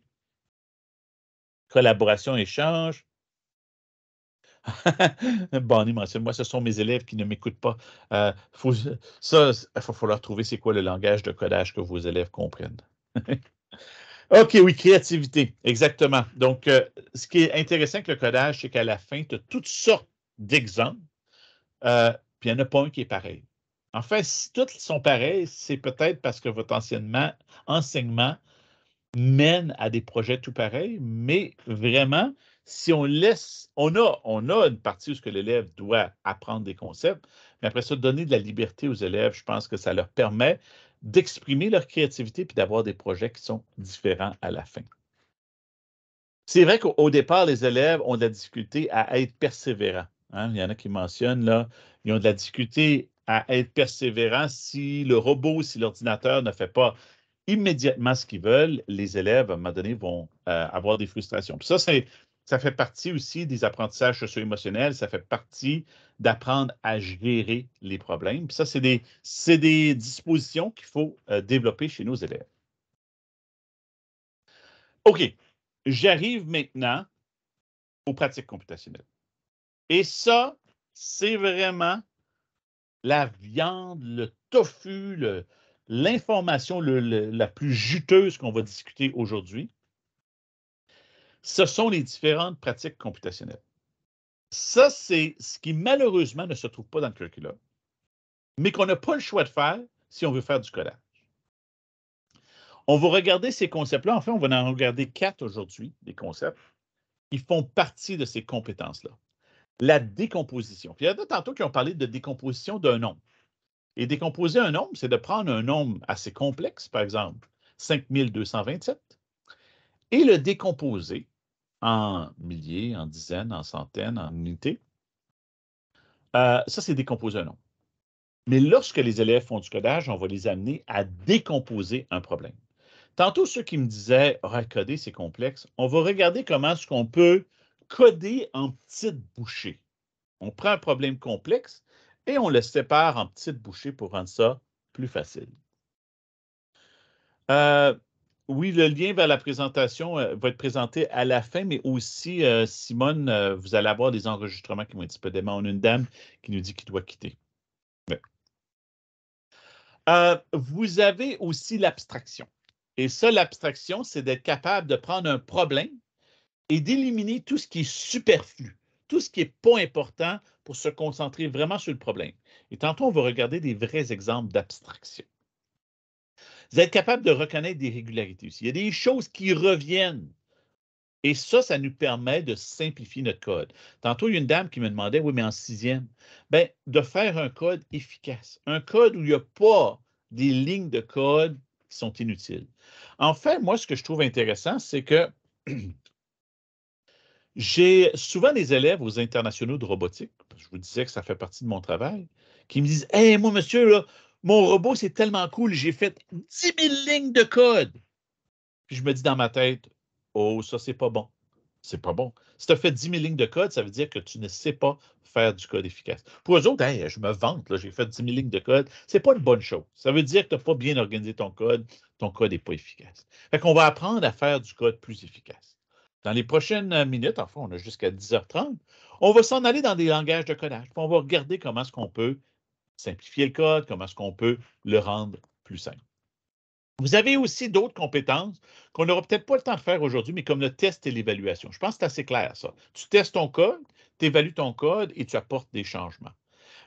Collaboration, échange. Bonnie mentionne, moi, ce sont mes élèves qui ne m'écoutent pas. Il va falloir trouver c'est quoi le langage de codage que vos élèves comprennent. OK, oui, créativité, exactement. Donc, ce qui est intéressant avec le codage, c'est qu'à la fin, tu as toutes sortes d'exemples, puis il n'y en a pas un qui est pareil. En fait, si tous sont pareils, c'est peut-être parce que votre enseignement mène à des projets tout pareils, mais vraiment, si on laisse, on a une partie où l'élève doit apprendre des concepts, mais après ça, donner de la liberté aux élèves, je pense que ça leur permet d'exprimer leur créativité puis d'avoir des projets qui sont différents à la fin. C'est vrai qu'au départ, les élèves ont de la difficulté à être persévérants. Hein? Il y en a qui mentionnent, là, ils ont de la difficulté à être persévérants si le robot, si l'ordinateur ne fait pas immédiatement ce qu'ils veulent, les élèves, à un moment donné, vont avoir des frustrations. Puis ça fait partie aussi des apprentissages socio-émotionnels, ça fait partie d'apprendre à gérer les problèmes. Puis ça, c'est des dispositions qu'il faut développer chez nos élèves. OK, j'arrive maintenant aux pratiques computationnelles. Et ça, c'est vraiment la viande, le tofu, l'information la plus juteuse qu'on va discuter aujourd'hui. Ce sont les différentes pratiques computationnelles. Ça, c'est ce qui malheureusement ne se trouve pas dans le curriculum, mais qu'on n'a pas le choix de faire si on veut faire du codage. On va regarder ces concepts-là. En fait, on va en regarder 4 aujourd'hui, des concepts qui font partie de ces compétences-là. La décomposition. Puis il y en a tantôt qui ont parlé de décomposition d'un nombre. Et décomposer un nombre, c'est de prendre un nombre assez complexe, par exemple 5227, et le décomposer en milliers, en dizaines, en centaines, en unités. Ça, c'est décomposer un nombre. Mais lorsque les élèves font du codage, on va les amener à décomposer un problème. Tantôt, ceux qui me disaient « coder, c'est complexe », on va regarder comment est-ce qu'on peut coder en petites bouchées. On prend un problème complexe et on le sépare en petites bouchées pour rendre ça plus facile. Oui, le lien vers la présentation va être présenté à la fin, mais aussi, Simone, vous allez avoir des enregistrements qui vont être disponibles. On a une dame qui nous dit qu'il doit quitter. Ouais. Vous avez aussi l'abstraction. Et ça, l'abstraction, c'est d'être capable de prendre un problème et d'éliminer tout ce qui est superflu, tout ce qui n'est pas important pour se concentrer vraiment sur le problème. Et tantôt, on va regarder des vrais exemples d'abstraction. Vous êtes capable de reconnaître des régularités aussi. Il y a des choses qui reviennent. Et ça nous permet de simplifier notre code. Tantôt, il y a une dame qui me demandait, oui, mais en 6e, bien, de faire un code efficace. Un code où il n'y a pas des lignes de code qui sont inutiles. En fait, moi, ce que je trouve intéressant, c'est que J'ai souvent des élèves aux internationaux de robotique, je vous disais que ça fait partie de mon travail, qui me disent « Hey, moi, monsieur, là, mon robot, c'est tellement cool, j'ai fait 10 000 lignes de code. » Puis je me dis dans ma tête, oh, ça, c'est pas bon. C'est pas bon. Si tu as fait 10 000 lignes de code, ça veut dire que tu ne sais pas faire du code efficace. Pour eux autres, hey, je me vante, j'ai fait 10 000 lignes de code. C'est pas une bonne chose. Ça veut dire que tu n'as pas bien organisé ton code n'est pas efficace. Fait qu'on va apprendre à faire du code plus efficace. Dans les prochaines minutes, enfin, on a jusqu'à 10h30, on va s'en aller dans des langages de codage. Puis on va regarder comment est-ce qu'on peut simplifier le code, comment est-ce qu'on peut le rendre plus simple. Vous avez aussi d'autres compétences qu'on n'aura peut-être pas le temps de faire aujourd'hui, mais comme le test et l'évaluation. Je pense que c'est assez clair, ça. Tu testes ton code, tu évalues ton code et tu apportes des changements.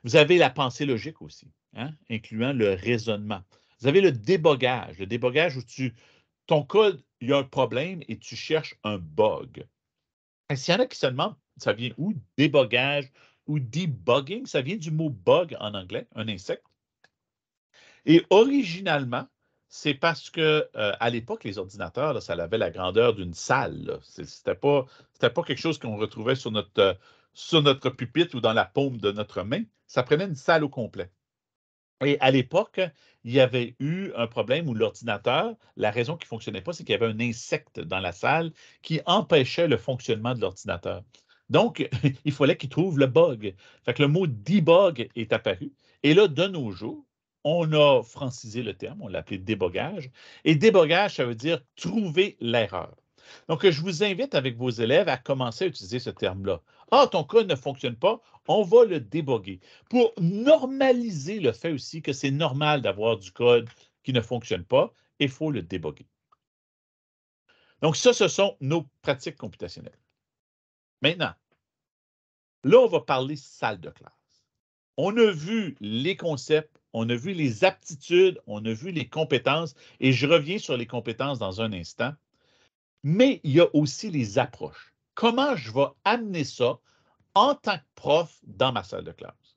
Vous avez la pensée logique aussi, hein, incluant le raisonnement. Vous avez le débogage où ton code, il y a un problème et tu cherches un bug. S'il y en a qui se demandent, ça vient où, débogage ou debugging, ça vient du mot bug en anglais, un insecte. Et originalement, c'est parce que à l'époque, les ordinateurs, là, ça avait la grandeur d'une salle. Ce n'était pas quelque chose qu'on retrouvait sur notre pupitre ou dans la paume de notre main. Ça prenait une salle au complet. Et à l'époque, il y avait eu un problème où l'ordinateur, la raison qu'il ne fonctionnait pas, c'est qu'il y avait un insecte dans la salle qui empêchait le fonctionnement de l'ordinateur. Donc, il fallait qu'il trouve le bug. Fait que le mot debug est apparu. Et là, de nos jours, on a francisé le terme, on l'a appelé débogage. Et débogage, ça veut dire trouver l'erreur. Donc, je vous invite avec vos élèves à commencer à utiliser ce terme-là. Ah, ton code ne fonctionne pas, on va le déboguer pour normaliser le fait aussi que c'est normal d'avoir du code qui ne fonctionne pas et il faut le déboguer. Donc, ça, ce sont nos pratiques computationnelles. Maintenant, là, on va parler salle de classe. On a vu les concepts, on a vu les aptitudes, on a vu les compétences, et je reviens sur les compétences dans un instant, mais il y a aussi les approches. Comment je vais amener ça en tant que prof dans ma salle de classe?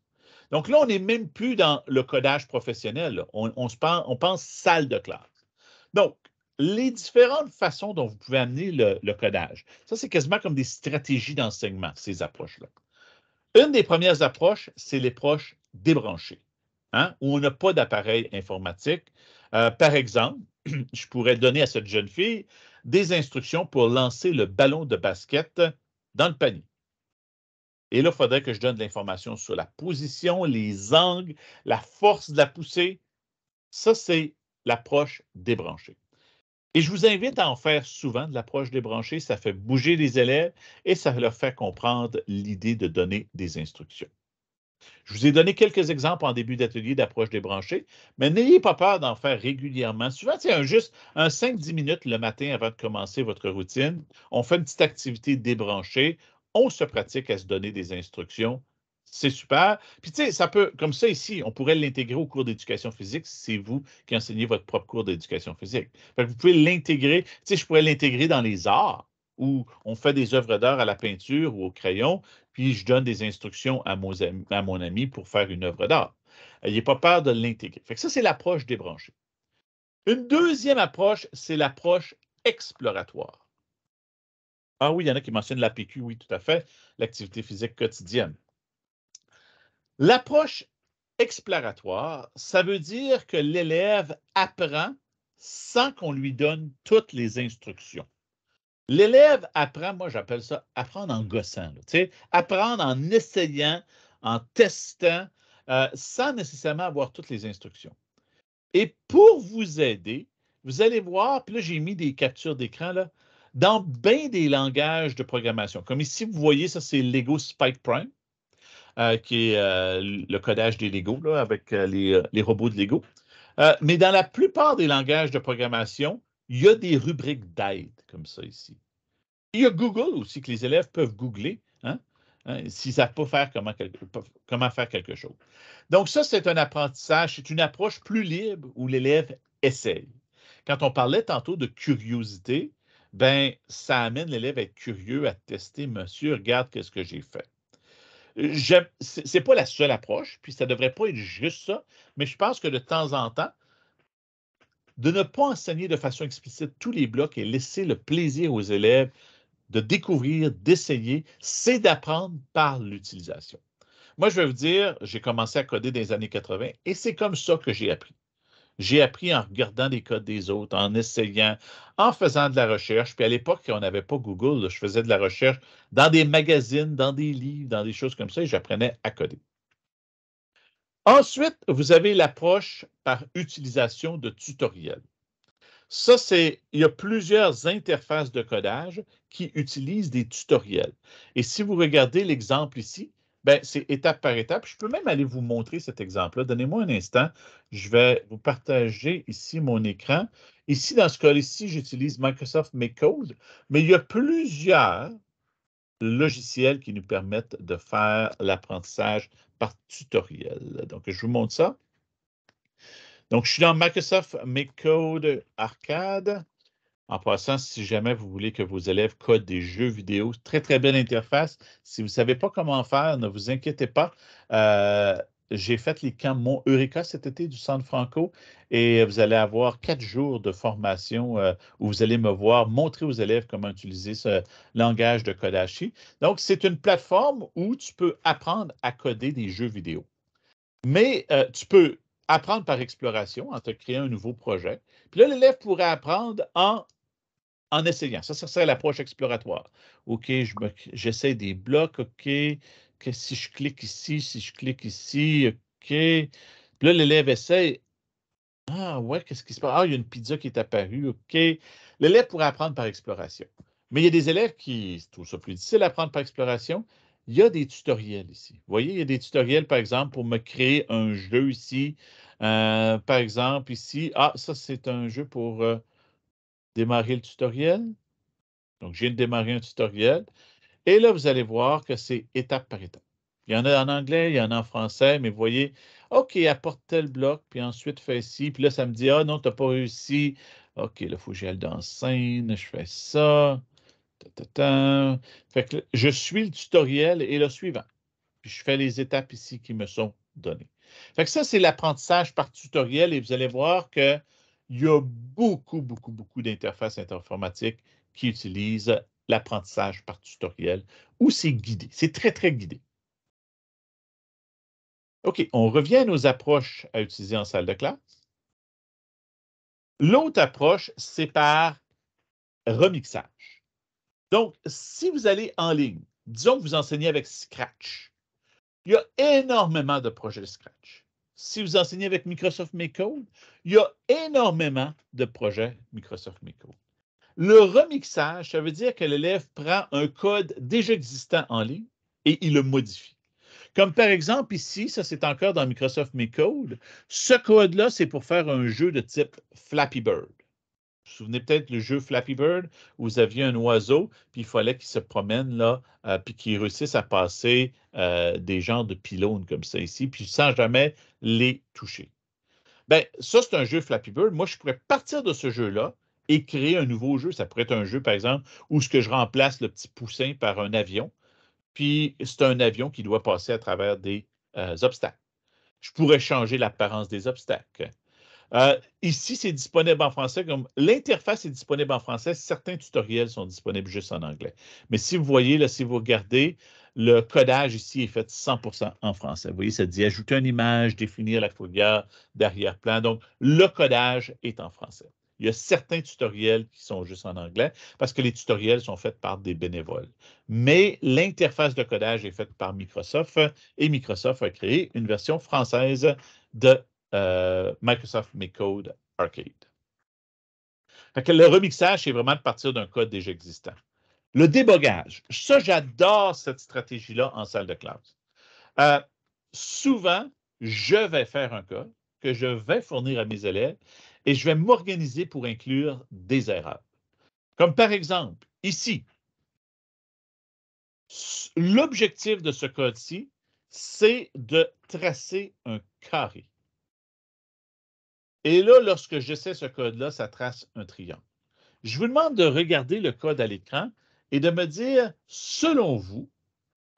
Donc là, on n'est même plus dans le codage professionnel. On pense salle de classe. Donc, les différentes façons dont vous pouvez amener le codage, ça, c'est quasiment comme des stratégies d'enseignement, ces approches-là. Une des premières approches, c'est l'approche débranchée, hein, où on n'a pas d'appareil informatique. Par exemple, je pourrais donner à cette jeune fille des instructions pour lancer le ballon de basket dans le panier. Et là, il faudrait que je donne de l'information sur la position, les angles, la force de la poussée. Ça, c'est l'approche débranchée. Et je vous invite à en faire souvent de l'approche débranchée. Ça fait bouger les élèves et ça leur fait comprendre l'idée de donner des instructions. Je vous ai donné quelques exemples en début d'atelier d'approche débranchée, mais n'ayez pas peur d'en faire régulièrement. Souvent, c'est juste un 5-10 minutes le matin avant de commencer votre routine. On fait une petite activité débranchée. On se pratique à se donner des instructions. C'est super. Puis, tu sais, ça peut, comme ça ici, on pourrait l'intégrer au cours d'éducation physique si c'est vous qui enseignez votre propre cours d'éducation physique. Fait que vous pouvez l'intégrer. Tu sais, je pourrais l'intégrer dans les arts où on fait des œuvres d'art à la peinture ou au crayon, puis je donne des instructions à mon ami pour faire une œuvre d'art. N'ayez pas peur de l'intégrer. Fait que ça, c'est l'approche débranchée. Une deuxième approche, c'est l'approche exploratoire. Ah oui, il y en a qui mentionnent l'APQ, oui, tout à fait, l'activité physique quotidienne. L'approche exploratoire, ça veut dire que l'élève apprend sans qu'on lui donne toutes les instructions. L'élève apprend, moi j'appelle ça apprendre en gossant, apprendre en essayant, en testant, sans nécessairement avoir toutes les instructions. Et pour vous aider, vous allez voir, puis là j'ai mis des captures d'écran, là, dans bien des langages de programmation. Comme ici, vous voyez, ça c'est Lego Spike Prime, qui est le codage des Lego, là, avec les robots de Lego. Mais dans la plupart des langages de programmation, il y a des rubriques d'aide, comme ça ici. Il y a Google aussi, que les élèves peuvent googler, hein, s'ils ne savent pas faire comment faire quelque chose. Donc, ça, c'est un apprentissage, c'est une approche plus libre où l'élève essaye. Quand on parlait tantôt de curiosité, ben, ça amène l'élève à être curieux, à tester. Monsieur, regarde qu'est-ce que j'ai fait. Ce n'est pas la seule approche, puis ça ne devrait pas être juste ça, mais je pense que de temps en temps, de ne pas enseigner de façon explicite tous les blocs et laisser le plaisir aux élèves de découvrir, d'essayer, c'est d'apprendre par l'utilisation. Moi, je vais vous dire, j'ai commencé à coder dans les années 80 et c'est comme ça que j'ai appris. J'ai appris en regardant les codes des autres, en essayant, en faisant de la recherche. Puis à l'époque, on n'avait pas Google, là, je faisais de la recherche dans des magazines, dans des livres, dans des choses comme ça et j'apprenais à coder. Ensuite, vous avez l'approche par utilisation de tutoriels. Ça, il y a plusieurs interfaces de codage qui utilisent des tutoriels. Et si vous regardez l'exemple ici, ben, c'est étape par étape. Je peux même aller vous montrer cet exemple-là. Donnez-moi un instant. Je vais vous partager ici mon écran. Ici, dans ce cas-ci, j'utilise Microsoft MakeCode, mais il y a plusieurs logiciels qui nous permettent de faire l'apprentissage par tutoriel. Donc, je vous montre ça. Donc, je suis dans Microsoft MakeCode Arcade. En passant, si jamais vous voulez que vos élèves codent des jeux vidéo, très, très belle interface. Si vous ne savez pas comment faire, ne vous inquiétez pas. J'ai fait les camps Mont Eureka cet été du Centre Franco et vous allez avoir 4 jours de formation où vous allez me voir montrer aux élèves comment utiliser ce langage de codage-ci. Donc, c'est une plateforme où tu peux apprendre à coder des jeux vidéo. Mais tu peux apprendre par exploration en te créant un nouveau projet. Puis là, l'élève pourrait apprendre en essayant. Ça serait l'approche exploratoire. OK, j'essaie des blocs. OK, que si je clique ici, si je clique ici, OK. Puis là, l'élève essaie. Ah ouais, qu'est-ce qui se passe? Ah, il y a une pizza qui est apparue. OK. L'élève pourrait apprendre par exploration. Mais il y a des élèves qui trouvent ça plus difficile à apprendre par exploration. Il y a des tutoriels ici. Vous voyez, il y a des tutoriels, par exemple, pour me créer un jeu ici. Par exemple, ici, ça, c'est un jeu pour démarrer le tutoriel. Donc, je viens de démarrer un tutoriel. Et là, vous allez voir que c'est étape par étape. Il y en a en anglais, il y en a en français, mais vous voyez, OK, apporte tel bloc, puis ensuite fais ci. Puis là, ça me dit, ah non, tu n'as pas réussi. OK, là, il faut que j'aille dans scène, je fais ça. Fait que je suis le tutoriel et le suivant. Puis je fais les étapes ici qui me sont données. Fait que ça, c'est l'apprentissage par tutoriel et vous allez voir qu'il y a beaucoup, beaucoup, beaucoup d'interfaces informatiques qui utilisent l'apprentissage par tutoriel ou c'est guidé. C'est très, très guidé. OK, on revient à nos approches à utiliser en salle de classe. L'autre approche, c'est par remixage. Donc, si vous allez en ligne, disons que vous enseignez avec Scratch, il y a énormément de projets Scratch. Si vous enseignez avec Microsoft MakeCode, il y a énormément de projets Microsoft MakeCode. Le remixage, ça veut dire que l'élève prend un code déjà existant en ligne et il le modifie. Comme par exemple ici, ça c'est encore dans Microsoft MakeCode, ce code-là, c'est pour faire un jeu de type Flappy Bird. Vous vous souvenez peut-être le jeu Flappy Bird où vous aviez un oiseau, puis il fallait qu'il se promène là, puis qu'il réussisse à passer des genres de pylônes comme ça ici, puis sans jamais les toucher. Bien, ça, c'est un jeu Flappy Bird. Moi, je pourrais partir de ce jeu-là et créer un nouveau jeu. Ça pourrait être un jeu, par exemple, où ce que je remplace le petit poussin par un avion, puis c'est un avion qui doit passer à travers des obstacles. Je pourrais changer l'apparence des obstacles. Ici, c'est disponible en français. L'interface est disponible en français. Certains tutoriels sont disponibles juste en anglais. Mais si vous voyez, là, si vous regardez, le codage ici est fait 100% en français. Vous voyez, ça dit ajouter une image, définir la fourrière d'arrière-plan. Donc, le codage est en français. Il y a certains tutoriels qui sont juste en anglais parce que les tutoriels sont faits par des bénévoles. Mais l'interface de codage est faite par Microsoft et Microsoft a créé une version française de Microsoft MakeCode Arcade. Fait que le remixage, c'est vraiment de partir d'un code déjà existant. Le débogage, ça, j'adore cette stratégie-là en salle de classe. Souvent, je vais faire un code que je vais fournir à mes élèves et je vais m'organiser pour inclure des erreurs. Comme par exemple, ici, l'objectif de ce code-ci, c'est de tracer un carré. Et là, lorsque j'essaie ce code-là, ça trace un triangle. Je vous demande de regarder le code à l'écran et de me dire, selon vous,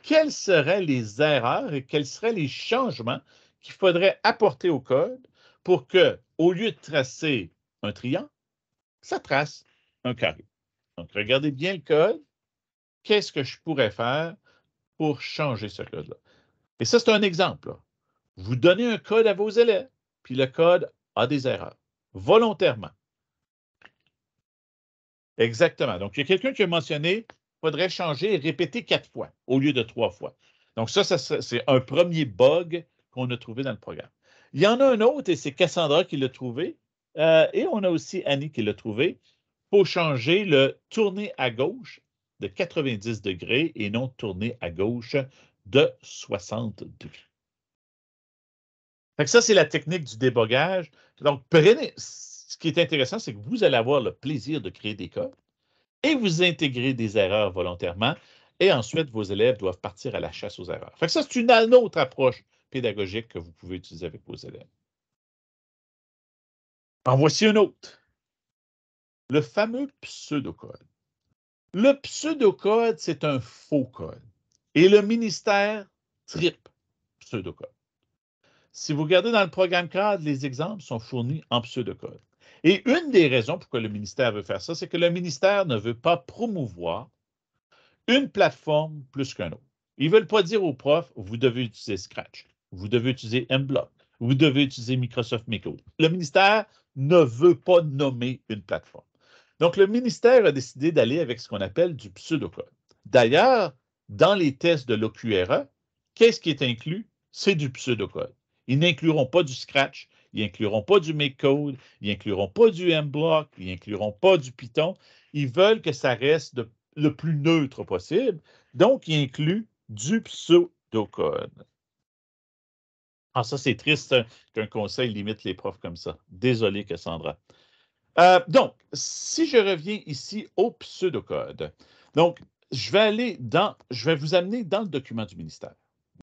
quelles seraient les erreurs et quels seraient les changements qu'il faudrait apporter au code pour que, au lieu de tracer un triangle, ça trace un carré. Donc, regardez bien le code. qu'est-ce que je pourrais faire pour changer ce code-là. Et ça, c'est un exemple. Là. Vous donnez un code à vos élèves, puis le code a des erreurs, volontairement. Exactement. Donc, il y a quelqu'un qui a mentionné qu'il faudrait changer et répéter 4 fois au lieu de 3 fois. Donc, ça c'est un premier bug qu'on a trouvé dans le programme. Il y en a un autre, et c'est Cassandra qui l'a trouvé, et on a aussi Annie qui l'a trouvé. Il faut changer le tourner à gauche de 90 degrés et non tourner à gauche de 60 degrés. Fait que ça, c'est la technique du débogage. Donc, ce qui est intéressant, c'est que vous allez avoir le plaisir de créer des codes et vous intégrez des erreurs volontairement. Et ensuite, vos élèves doivent partir à la chasse aux erreurs. Fait que ça, c'est une autre approche pédagogique que vous pouvez utiliser avec vos élèves. En voici une autre. Le fameux pseudocode. Le pseudocode, c'est un faux code. Et le ministère tripe pseudocode. Si vous regardez dans le programme cadre, les exemples sont fournis en pseudocode. Et une des raisons pourquoi le ministère veut faire ça, c'est que le ministère ne veut pas promouvoir une plateforme plus qu'un autre. Ils ne veulent pas dire aux profs, vous devez utiliser Scratch, vous devez utiliser MBlock, vous devez utiliser Microsoft Micro. Le ministère ne veut pas nommer une plateforme. Donc, le ministère a décidé d'aller avec ce qu'on appelle du pseudocode. D'ailleurs, dans les tests de l'OQRE, qu'est-ce qui est inclus? C'est du pseudocode. Ils n'incluront pas du Scratch, ils n'incluront pas du MakeCode, ils n'incluront pas du MBlock, ils n'incluront pas du Python. Ils veulent que ça reste le plus neutre possible. Donc, ils incluent du pseudocode. Ah, ça, c'est triste qu'un conseil limite les profs comme ça. Désolé, Cassandra. Donc, si je reviens ici au pseudocode, donc, je vais vous amener dans le document du ministère.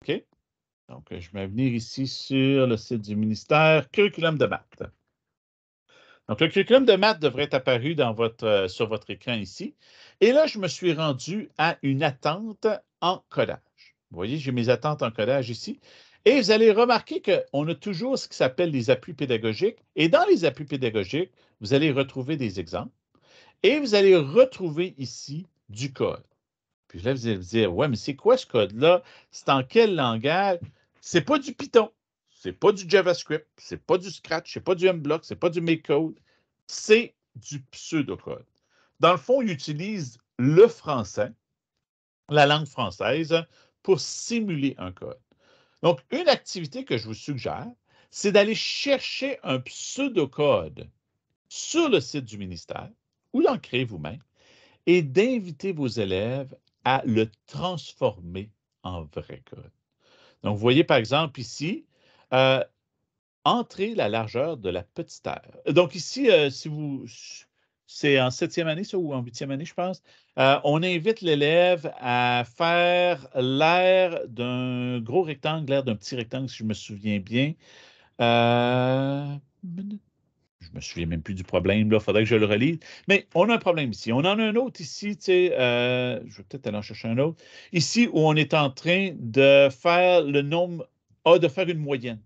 OK? Donc, je vais venir ici sur le site du ministère, curriculum de maths. Donc, le curriculum de maths devrait être apparu sur votre écran ici. Et là, je me suis rendu à une attente en codage. Vous voyez, j'ai mes attentes en codage ici. Et vous allez remarquer qu'on a toujours ce qui s'appelle les appuis pédagogiques. Et dans les appuis pédagogiques, vous allez retrouver des exemples. Et vous allez retrouver ici du code. Puis là, vous allez vous dire, ouais, mais c'est quoi ce code-là? C'est en quel langage? C'est pas du Python, c'est pas du JavaScript, c'est pas du Scratch, c'est pas du MBlock, c'est pas du MakeCode, c'est du pseudocode. Dans le fond, il utilise le français, la langue française, pour simuler un code. Donc, une activité que je vous suggère, c'est d'aller chercher un pseudocode sur le site du ministère ou l'en créer vous-même et d'inviter vos élèves à le transformer en vrai code. Donc, vous voyez par exemple ici, entrer la largeur de la petite aire. Donc ici, c'est en 7e année, ça, ou en 8e année, je pense, on invite l'élève à faire l'aire d'un gros rectangle, l'aire d'un petit rectangle, si je me souviens bien. Je ne me souviens même plus du problème, là, il faudrait que je le relise. Mais on a un problème ici. On en a un autre ici, tu sais, je vais peut-être aller en chercher un autre. Ici, où on est en train de faire le nombre, de faire une moyenne,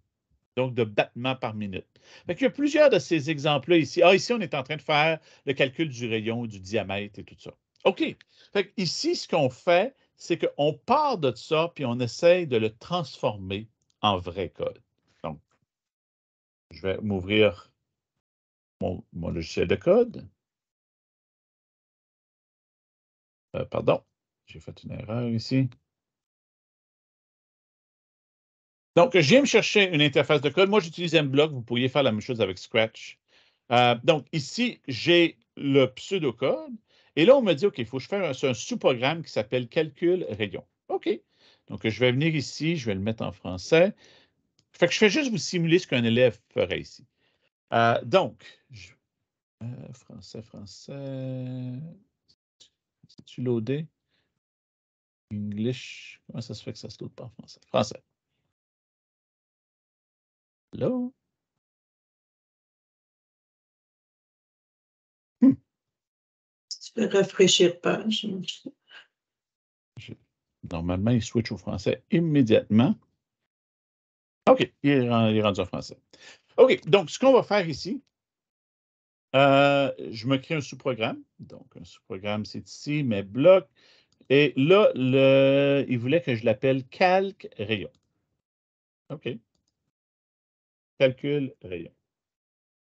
donc de battements par minute. Fait qu'il y a plusieurs de ces exemples-là ici. Ici, on est en train de faire le calcul du rayon, du diamètre et tout ça. OK. Fait ici, ce qu'on fait, c'est qu'on part de ça, puis on essaye de le transformer en vrai code. Donc, je vais m'ouvrir mon logiciel de code. Pardon, j'ai fait une erreur ici. Donc, je viens me chercher une interface de code. Moi, j'utilise MBlock. Vous pourriez faire la même chose avec Scratch. Donc, ici, j'ai le pseudocode. Et là, on me dit, OK, il faut que je fasse un sous-programme qui s'appelle calcul rayon. OK. Donc, je vais venir ici, je vais le mettre en français. Fait que je fais juste vous simuler ce qu'un élève ferait ici. Donc, français. C'est-tu loadé? English. Comment ça se fait que ça se load pas en français? Français. Là. Tu peux rafraîchir page. Normalement, il switch au français immédiatement. OK, il est rendu en français. OK, donc ce qu'on va faire ici, je me crée un sous-programme. Donc, un sous-programme, c'est ici, mes blocs. Et là, il voulait que je l'appelle calque rayon. OK. Calcul rayon.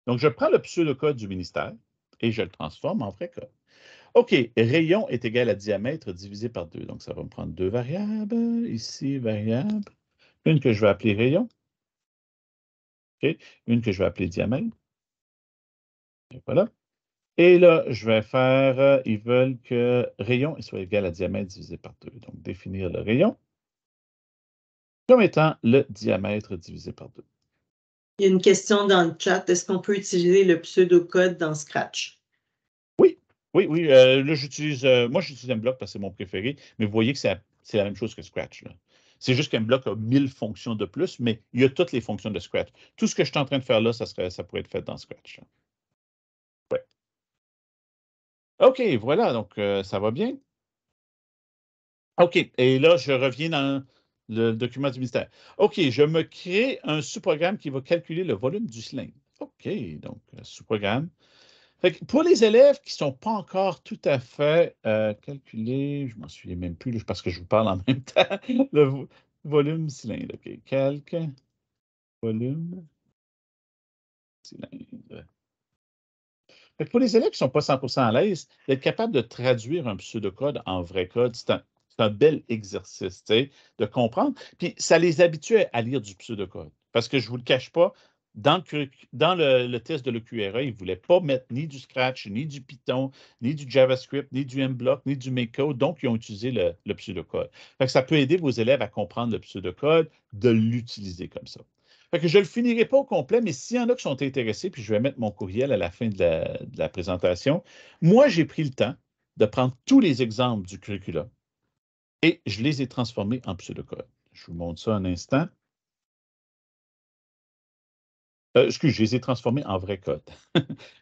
Donc, je prends le pseudocode du ministère et je le transforme en vrai code. OK, rayon est égal à diamètre divisé par 2. Donc, ça va me prendre deux variables. Ici, variable. Une que je vais appeler rayon. OK. Une que je vais appeler diamètre. Et voilà. Et là, je vais faire, ils veulent que rayon soit égal à diamètre divisé par 2. Donc, définir le rayon comme étant le diamètre divisé par 2. Il y a une question dans le chat. Est-ce qu'on peut utiliser le pseudocode dans Scratch? Oui, oui, oui. Là, j'utilise, moi, j'utilise MBlock parce que c'est mon préféré, mais vous voyez que c'est la même chose que Scratch, là. C'est juste qu'MBlock a 1000 fonctions de plus, mais il y a toutes les fonctions de Scratch. Tout ce que je suis en train de faire là, ça pourrait être fait dans Scratch. Ouais. OK, voilà, donc ça va bien. OK, et là, je reviens dans le document du ministère. OK, je me crée un sous-programme qui va calculer le volume du cylindre. OK, donc sous-programme. Fait que pour les élèves qui ne sont pas encore tout à fait calculés, je ne m'en souviens même plus là, parce que je vous parle en même temps, le volume cylindre. OK, calque, volume, cylindre. Fait que pour les élèves qui ne sont pas 100% à l'aise, d'être capable de traduire un pseudocode en vrai code, c'est un bel exercice, tu sais, de comprendre. Puis ça les habitue à lire du pseudocode. Parce que je ne vous le cache pas, dans le test de l'EQRA, ils ne voulaient pas mettre ni du Scratch, ni du Python, ni du JavaScript, ni du MBlock, ni du MakeCode. Donc, ils ont utilisé le pseudocode. Fait que ça peut aider vos élèves à comprendre le pseudocode, de l'utiliser comme ça. Fait que je ne le finirai pas au complet, mais s'il y en a qui sont intéressés, puis je vais mettre mon courriel à la fin de la présentation, moi, j'ai pris le temps de prendre tous les exemples du curriculum et je les ai transformés en pseudocode. Je vous montre ça un instant. Je les ai transformés en vrai code.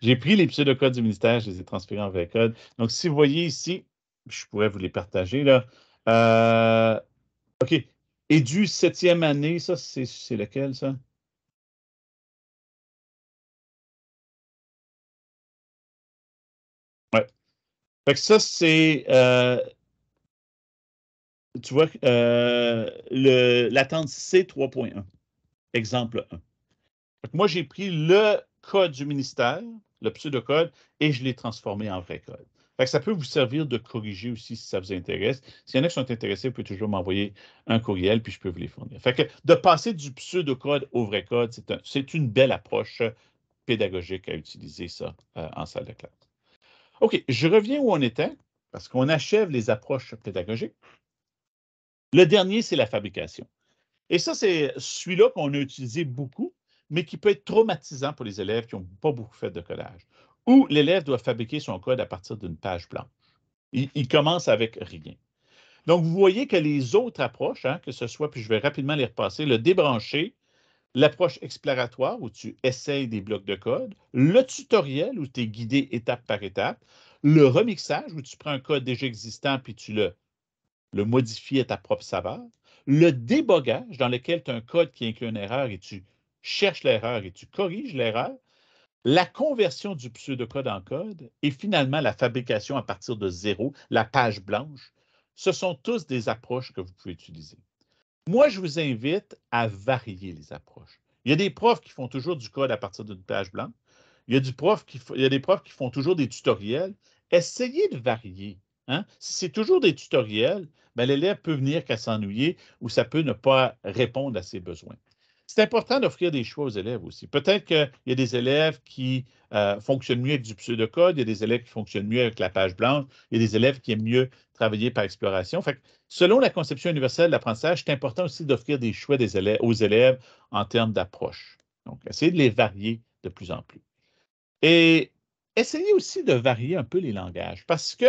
J'ai pris les pseudocodes du ministère, je les ai transférés en vrai code. Donc, si vous voyez ici, je pourrais vous les partager là. OK. Et du 7e année, ça, c'est lequel, ça? Ouais. Fait que ça, c'est tu vois, l'attente C 3.1, exemple 1. Moi, j'ai pris le code du ministère, le pseudocode, et je l'ai transformé en vrai code. Fait que ça peut vous servir de corriger aussi si ça vous intéresse. S'il y en a qui sont intéressés, vous pouvez toujours m'envoyer un courriel, puis je peux vous les fournir. Fait que de passer du pseudocode au vrai code, c'est une belle approche pédagogique à utiliser ça en salle de classe. OK, je reviens où on était, parce qu'on achève les approches pédagogiques. Le dernier, c'est la fabrication. Et ça, c'est celui-là qu'on a utilisé beaucoup, mais qui peut être traumatisant pour les élèves qui n'ont pas beaucoup fait de codage, où l'élève doit fabriquer son code à partir d'une page blanche. Il commence avec rien. Donc, vous voyez que les autres approches, hein, que ce soit, puis je vais rapidement les repasser, le débrancher, l'approche exploratoire où tu essayes des blocs de code, le tutoriel où tu es guidé étape par étape, le remixage où tu prends un code déjà existant puis tu le modifier à ta propre saveur, le débogage dans lequel tu as un code qui inclut une erreur et tu cherches l'erreur et tu corriges l'erreur, la conversion du pseudocode en code et finalement la fabrication à partir de zéro, la page blanche, ce sont tous des approches que vous pouvez utiliser. Moi, je vous invite à varier les approches. Il y a des profs qui font toujours du code à partir d'une page blanche. Il y a des profs qui font toujours des tutoriels. Essayez de varier. Hein? Si c'est toujours des tutoriels, ben, l'élève peut venir qu'à s'ennuyer ou ça peut ne pas répondre à ses besoins. C'est important d'offrir des choix aux élèves aussi. Peut-être qu'il y a des élèves qui fonctionnent mieux avec du pseudocode, il y a des élèves qui fonctionnent mieux avec la page blanche, il y a des élèves qui aiment mieux travailler par exploration. Fait que, selon la conception universelle de l'apprentissage, c'est important aussi d'offrir des choix aux élèves en termes d'approche. Donc, essayez de les varier de plus en plus. Et essayez aussi de varier un peu les langages parce que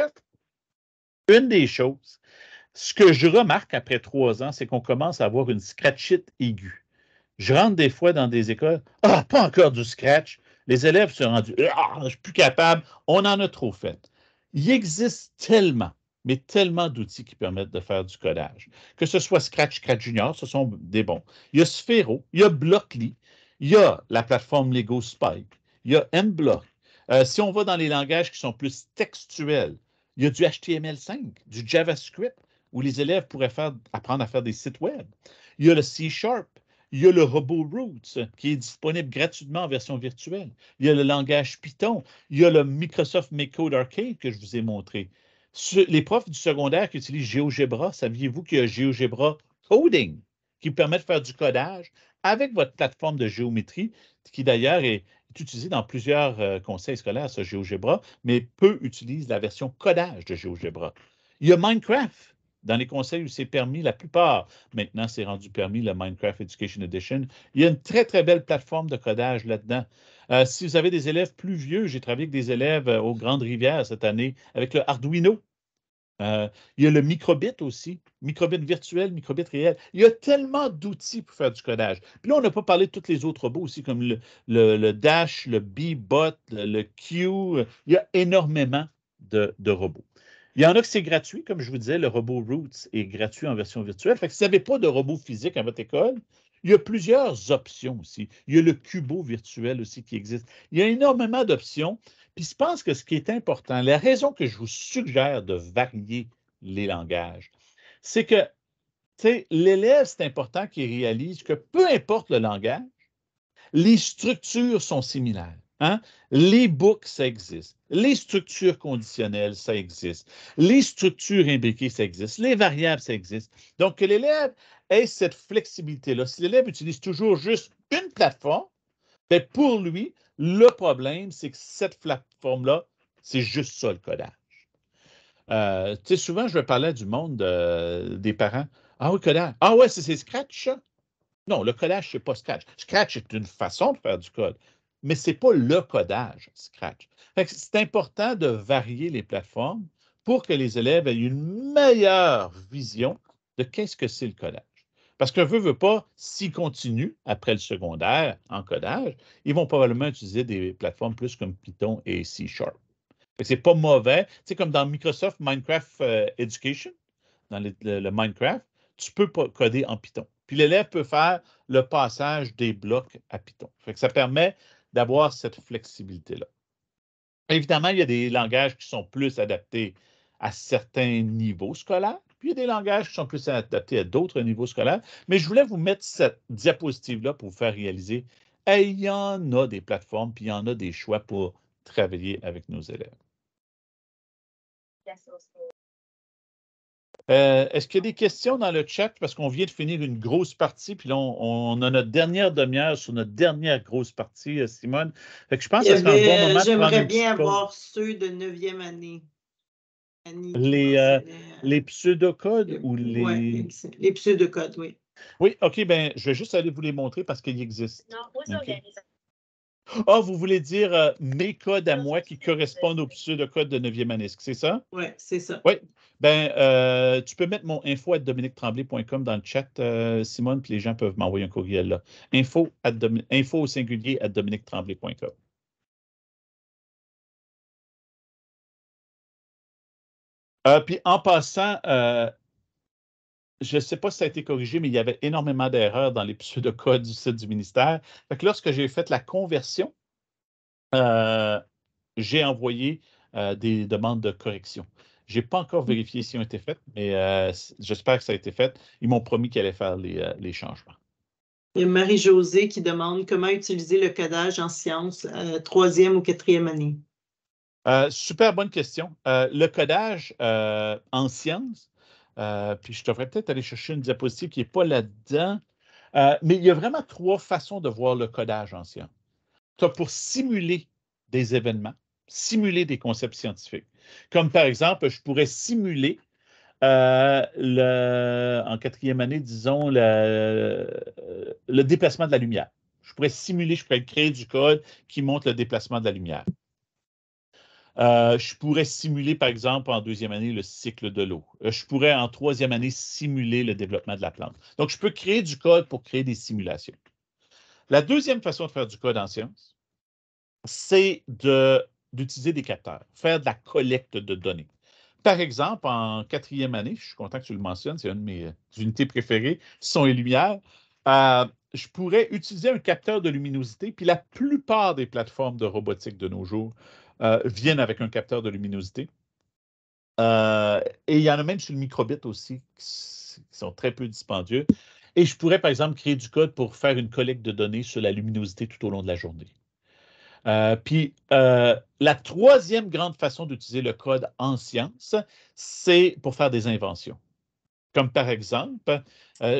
une des choses, ce que je remarque après 3 ans, c'est qu'on commence à avoir une scratchite aiguë. Je rentre des fois dans des écoles, ah, pas encore du scratch. Les élèves sont rendus, ah, je suis plus capable, on en a trop fait. Il existe tellement, mais tellement d'outils qui permettent de faire du codage. Que ce soit Scratch, Scratch Junior, ce sont des bons. Il y a Sphero, il y a Blockly, il y a la plateforme Lego Spike, il y a MBlock. Si on va dans les langages qui sont plus textuels, Il y a du HTML5, du JavaScript, où les élèves pourraient apprendre à faire des sites web. Il y a le C#, il y a le robot Roots, qui est disponible gratuitement en version virtuelle. Il y a le langage Python. Il y a le Microsoft MakeCode Arcade que je vous ai montré. Les profs du secondaire qui utilisent GeoGebra, saviez-vous qu'il y a GeoGebra Coding qui permet de faire du codage avec votre plateforme de géométrie, qui d'ailleurs est utilisée dans plusieurs conseils scolaires, ce GeoGebra, mais peu utilisent la version codage de GeoGebra. Il y a Minecraft dans les conseils où c'est permis, la plupart. Maintenant, c'est rendu permis, le Minecraft Education Edition. Il y a une très, très belle plateforme de codage là-dedans. Si vous avez des élèves plus vieux, j'ai travaillé avec des élèves aux Grandes Rivières cette année avec le Arduino. Il y a le microbit aussi, microbit virtuel, microbit réel. Il y a tellement d'outils pour faire du codage. Puis là, on n'a pas parlé de tous les autres robots aussi, comme le Dash, le Bee-Bot, le Q. Il y a énormément de robots. Il y en a que c'est gratuit, comme je vous disais, le robot Roots est gratuit en version virtuelle. Fait que si vous n'avez pas de robot physique à votre école, il y a plusieurs options aussi. Il y a le Cubo virtuel aussi qui existe. Il y a énormément d'options. Puis je pense que ce qui est important, la raison que je vous suggère de varier les langages, c'est que l'élève, c'est important qu'il réalise que peu importe le langage, les structures sont similaires. Hein? Les books, ça existe. Les structures conditionnelles, ça existe. Les structures imbriquées, ça existe. Les variables, ça existe. Donc, que l'élève ait cette flexibilité-là. Si l'élève utilise toujours juste une plateforme, bien, pour lui, le problème, c'est que cette plateforme-là, c'est juste ça le codage. Souvent, je parlais du monde des parents. Ah oui, codage. Ah ouais, c'est Scratch, ça? Non, le codage, c'est pas Scratch. Scratch est une façon de faire du code, mais ce n'est pas le codage, Scratch. C'est important de varier les plateformes pour que les élèves aient une meilleure vision de qu'est-ce que c'est le codage. Parce qu'un veut pas, s'ils continuent après le secondaire en codage, ils vont probablement utiliser des plateformes plus comme Python et C#. C'est pas mauvais. C'est comme dans Microsoft Minecraft Education, dans le Minecraft, tu peux coder en Python. Puis l'élève peut faire le passage des blocs à Python. Ça permet d'avoir cette flexibilité-là. Évidemment, il y a des langages qui sont plus adaptés à certains niveaux scolaires, puis il y a des langages qui sont plus adaptés à d'autres niveaux scolaires. Mais je voulais vous mettre cette diapositive-là pour vous faire réaliser, il y en a des plateformes, puis il y en a des choix pour travailler avec nos élèves. Est-ce qu'il y a des questions dans le chat? Parce qu'on vient de finir une grosse partie, puis là, on a notre dernière demi-heure sur notre dernière grosse partie, Simone. Fait que je pense que ce serait un bon moment de prendre J'aimerais une bien petite pause. avoir ceux de 9e année. Les pseudocodes ou les... Oui, les pseudocodes, oui. Oui, OK, bien, je vais juste aller vous les montrer parce qu'ils existent. Non, aux organisations. Ah, vous voulez dire mes codes à moi qui correspondent aux pseudocodes de 9e année, c'est ça? Oui, c'est ça. Oui. Ben, tu peux mettre mon info@dominiquetremblay.com dans le chat, Simone, puis les gens peuvent m'envoyer un courriel là. Info au singulier @dominiquetremblay.com. Puis en passant, je ne sais pas si ça a été corrigé, mais il y avait énormément d'erreurs dans les pseudocodes du site du ministère. Fait que lorsque j'ai fait la conversion, j'ai envoyé des demandes de correction. Je n'ai pas encore vérifié si elles ont été faites, mais j'espère que ça a été fait. Ils m'ont promis qu'ils allaient faire les changements. Il y a Marie-Josée qui demande comment utiliser le codage en sciences, 3e ou 4e année. Super bonne question. Le codage en sciences, puis je devrais peut-être aller chercher une diapositive qui n'est pas là-dedans, mais il y a vraiment 3 façons de voir le codage en sciences. Tu as pour simuler des événements, simuler des concepts scientifiques. Comme par exemple, je pourrais simuler en 4e année, disons, le déplacement de la lumière. Je pourrais créer du code qui montre le déplacement de la lumière. Je pourrais simuler, par exemple, en 2e année, le cycle de l'eau. Je pourrais, en 3e année, simuler le développement de la plante. Donc, je peux créer du code pour créer des simulations. La deuxième façon de faire du code en sciences, c'est d'utiliser des capteurs, faire de la collecte de données. Par exemple, en 4e année, je suis content que tu le mentionnes, c'est une de mes unités préférées, son et lumière, je pourrais utiliser un capteur de luminosité, puis la plupart des plateformes de robotique de nos jours viennent avec un capteur de luminosité. Et il y en a même sur le microbit aussi qui sont très peu dispendieux. Et je pourrais, par exemple, créer du code pour faire une collecte de données sur la luminosité tout au long de la journée. Puis, la troisième grande façon d'utiliser le code en sciences, c'est pour faire des inventions. Comme par exemple,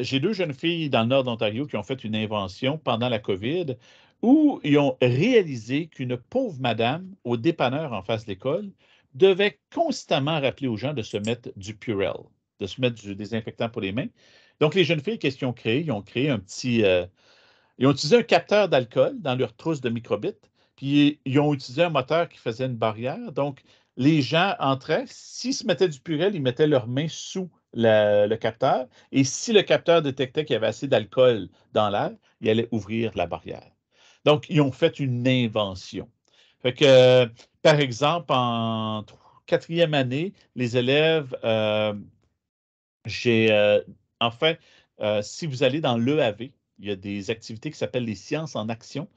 j'ai 2 jeunes filles dans le nord d'Ontario qui ont fait une invention pendant la COVID où ils ont réalisé qu'une pauvre madame au dépanneur en face de l'école devait constamment rappeler aux gens de se mettre du Purell, de se mettre du désinfectant pour les mains. Donc, les jeunes filles, qu'est-ce qu'ils ont créé? Ils ont créé ils ont utilisé un capteur d'alcool dans leur trousse de microbits, puis ils ont utilisé un moteur qui faisait une barrière. Donc, les gens entraient, s'ils se mettaient du Purell, ils mettaient leurs mains sous le capteur, et si le capteur détectait qu'il y avait assez d'alcool dans l'air, il allait ouvrir la barrière. Donc, ils ont fait une invention. Fait que, par exemple, en quatrième année, les élèves, j'ai, en fait, si vous allez dans l'EAV, il y a des activités qui s'appellent les sciences en action.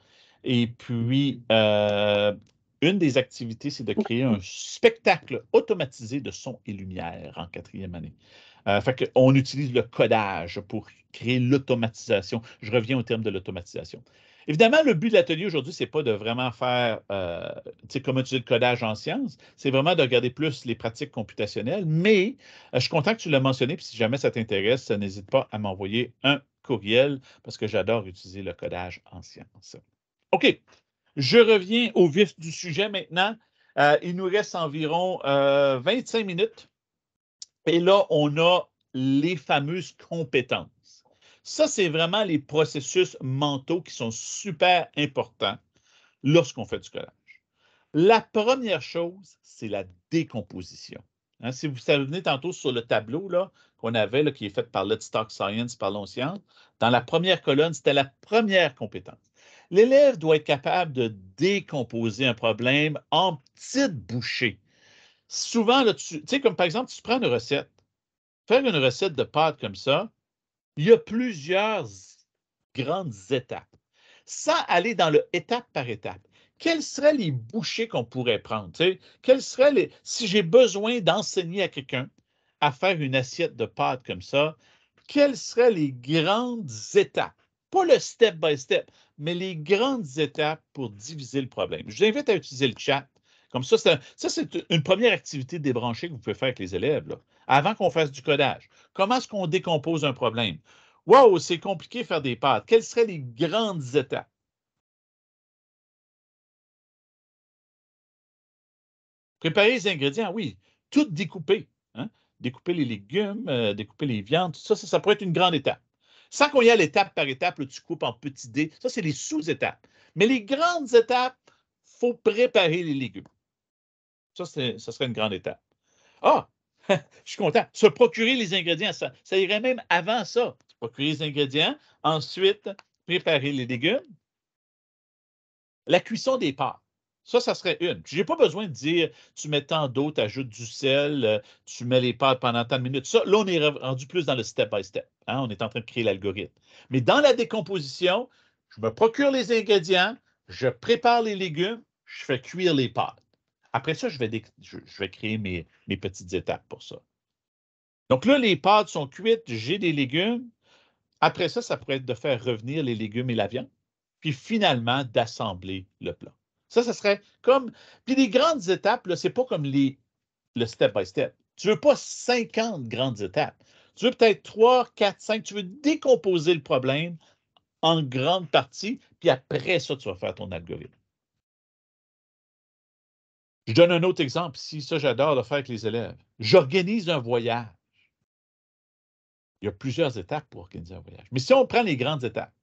Et puis, une des activités, c'est de créer un spectacle automatisé de son et lumière en quatrième année. Fait qu'on utilise le codage pour créer l'automatisation. Je reviens au terme de l'automatisation. Évidemment, le but de l'atelier aujourd'hui, ce n'est pas de vraiment faire comment utiliser le codage en sciences, c'est vraiment de regarder plus les pratiques computationnelles, mais je suis content que tu l'as mentionné, puis si jamais ça t'intéresse, n'hésite pas à m'envoyer un courriel parce que j'adore utiliser le codage en sciences. OK, je reviens au vif du sujet maintenant. Il nous reste environ 25 minutes. Et là, on a les fameuses compétences. Ça, c'est vraiment les processus mentaux qui sont super importants lorsqu'on fait du collage. La première chose, c'est la décomposition. Hein, si vous vous souvenez tantôt sur le tableau qu'on avait, là, qui est fait par Let's Talk Science, Parlons Science, dans la première colonne, c'était la première compétence. L'élève doit être capable de décomposer un problème en petites bouchées. Souvent, là, tu sais, comme par exemple, tu prends une recette. Faire une recette de pâtes comme ça, il y a plusieurs grandes étapes. Sans aller dans le étape par étape, quelles seraient les bouchées qu'on pourrait prendre? Quelles seraient si j'ai besoin d'enseigner à quelqu'un à faire une assiette de pâtes comme ça, quelles seraient les grandes étapes? Pas le step by step, mais les grandes étapes pour diviser le problème. Je vous invite à utiliser le chat. Comme ça, c'est une première activité débranchée que vous pouvez faire avec les élèves, là, avant qu'on fasse du codage. Comment est-ce qu'on décompose un problème? Wow, c'est compliqué de faire des pâtes. Quelles seraient les grandes étapes? Préparer les ingrédients, oui, tout découper. Hein? Découper les légumes, découper les viandes, tout ça, ça pourrait être une grande étape. Sans qu'on y aille étape par étape, là, tu coupes en petits dés. Ça, c'est les sous-étapes. Mais les grandes étapes, il faut préparer les légumes. Ça serait une grande étape. Ah, je suis content. Se procurer les ingrédients, ça irait même avant ça. Se procurer les ingrédients, ensuite préparer les légumes. La cuisson des pâtes. Ça serait une. Je n'ai pas besoin de dire tu mets tant d'eau, tu ajoutes du sel, tu mets les pâtes pendant tant de minutes. Ça, là, on est rendu plus dans le step by step. Hein? On est en train de créer l'algorithme. Mais dans la décomposition, je me procure les ingrédients, je prépare les légumes, je fais cuire les pâtes. Après ça, je vais créer mes petites étapes pour ça. Donc là, les pâtes sont cuites, j'ai des légumes. Après ça, ça pourrait être de faire revenir les légumes et la viande, puis finalement d'assembler le plat. Ça serait comme. Puis les grandes étapes, ce n'est pas comme le step by step. Tu ne veux pas 50 grandes étapes. Tu veux peut-être 3, 4, 5. Tu veux décomposer le problème en grande partie, puis après ça, tu vas faire ton algorithme. Je donne un autre exemple ici. Ça, j'adore le faire avec les élèves. J'organise un voyage. Il y a plusieurs étapes pour organiser un voyage. Mais si on prend les grandes étapes,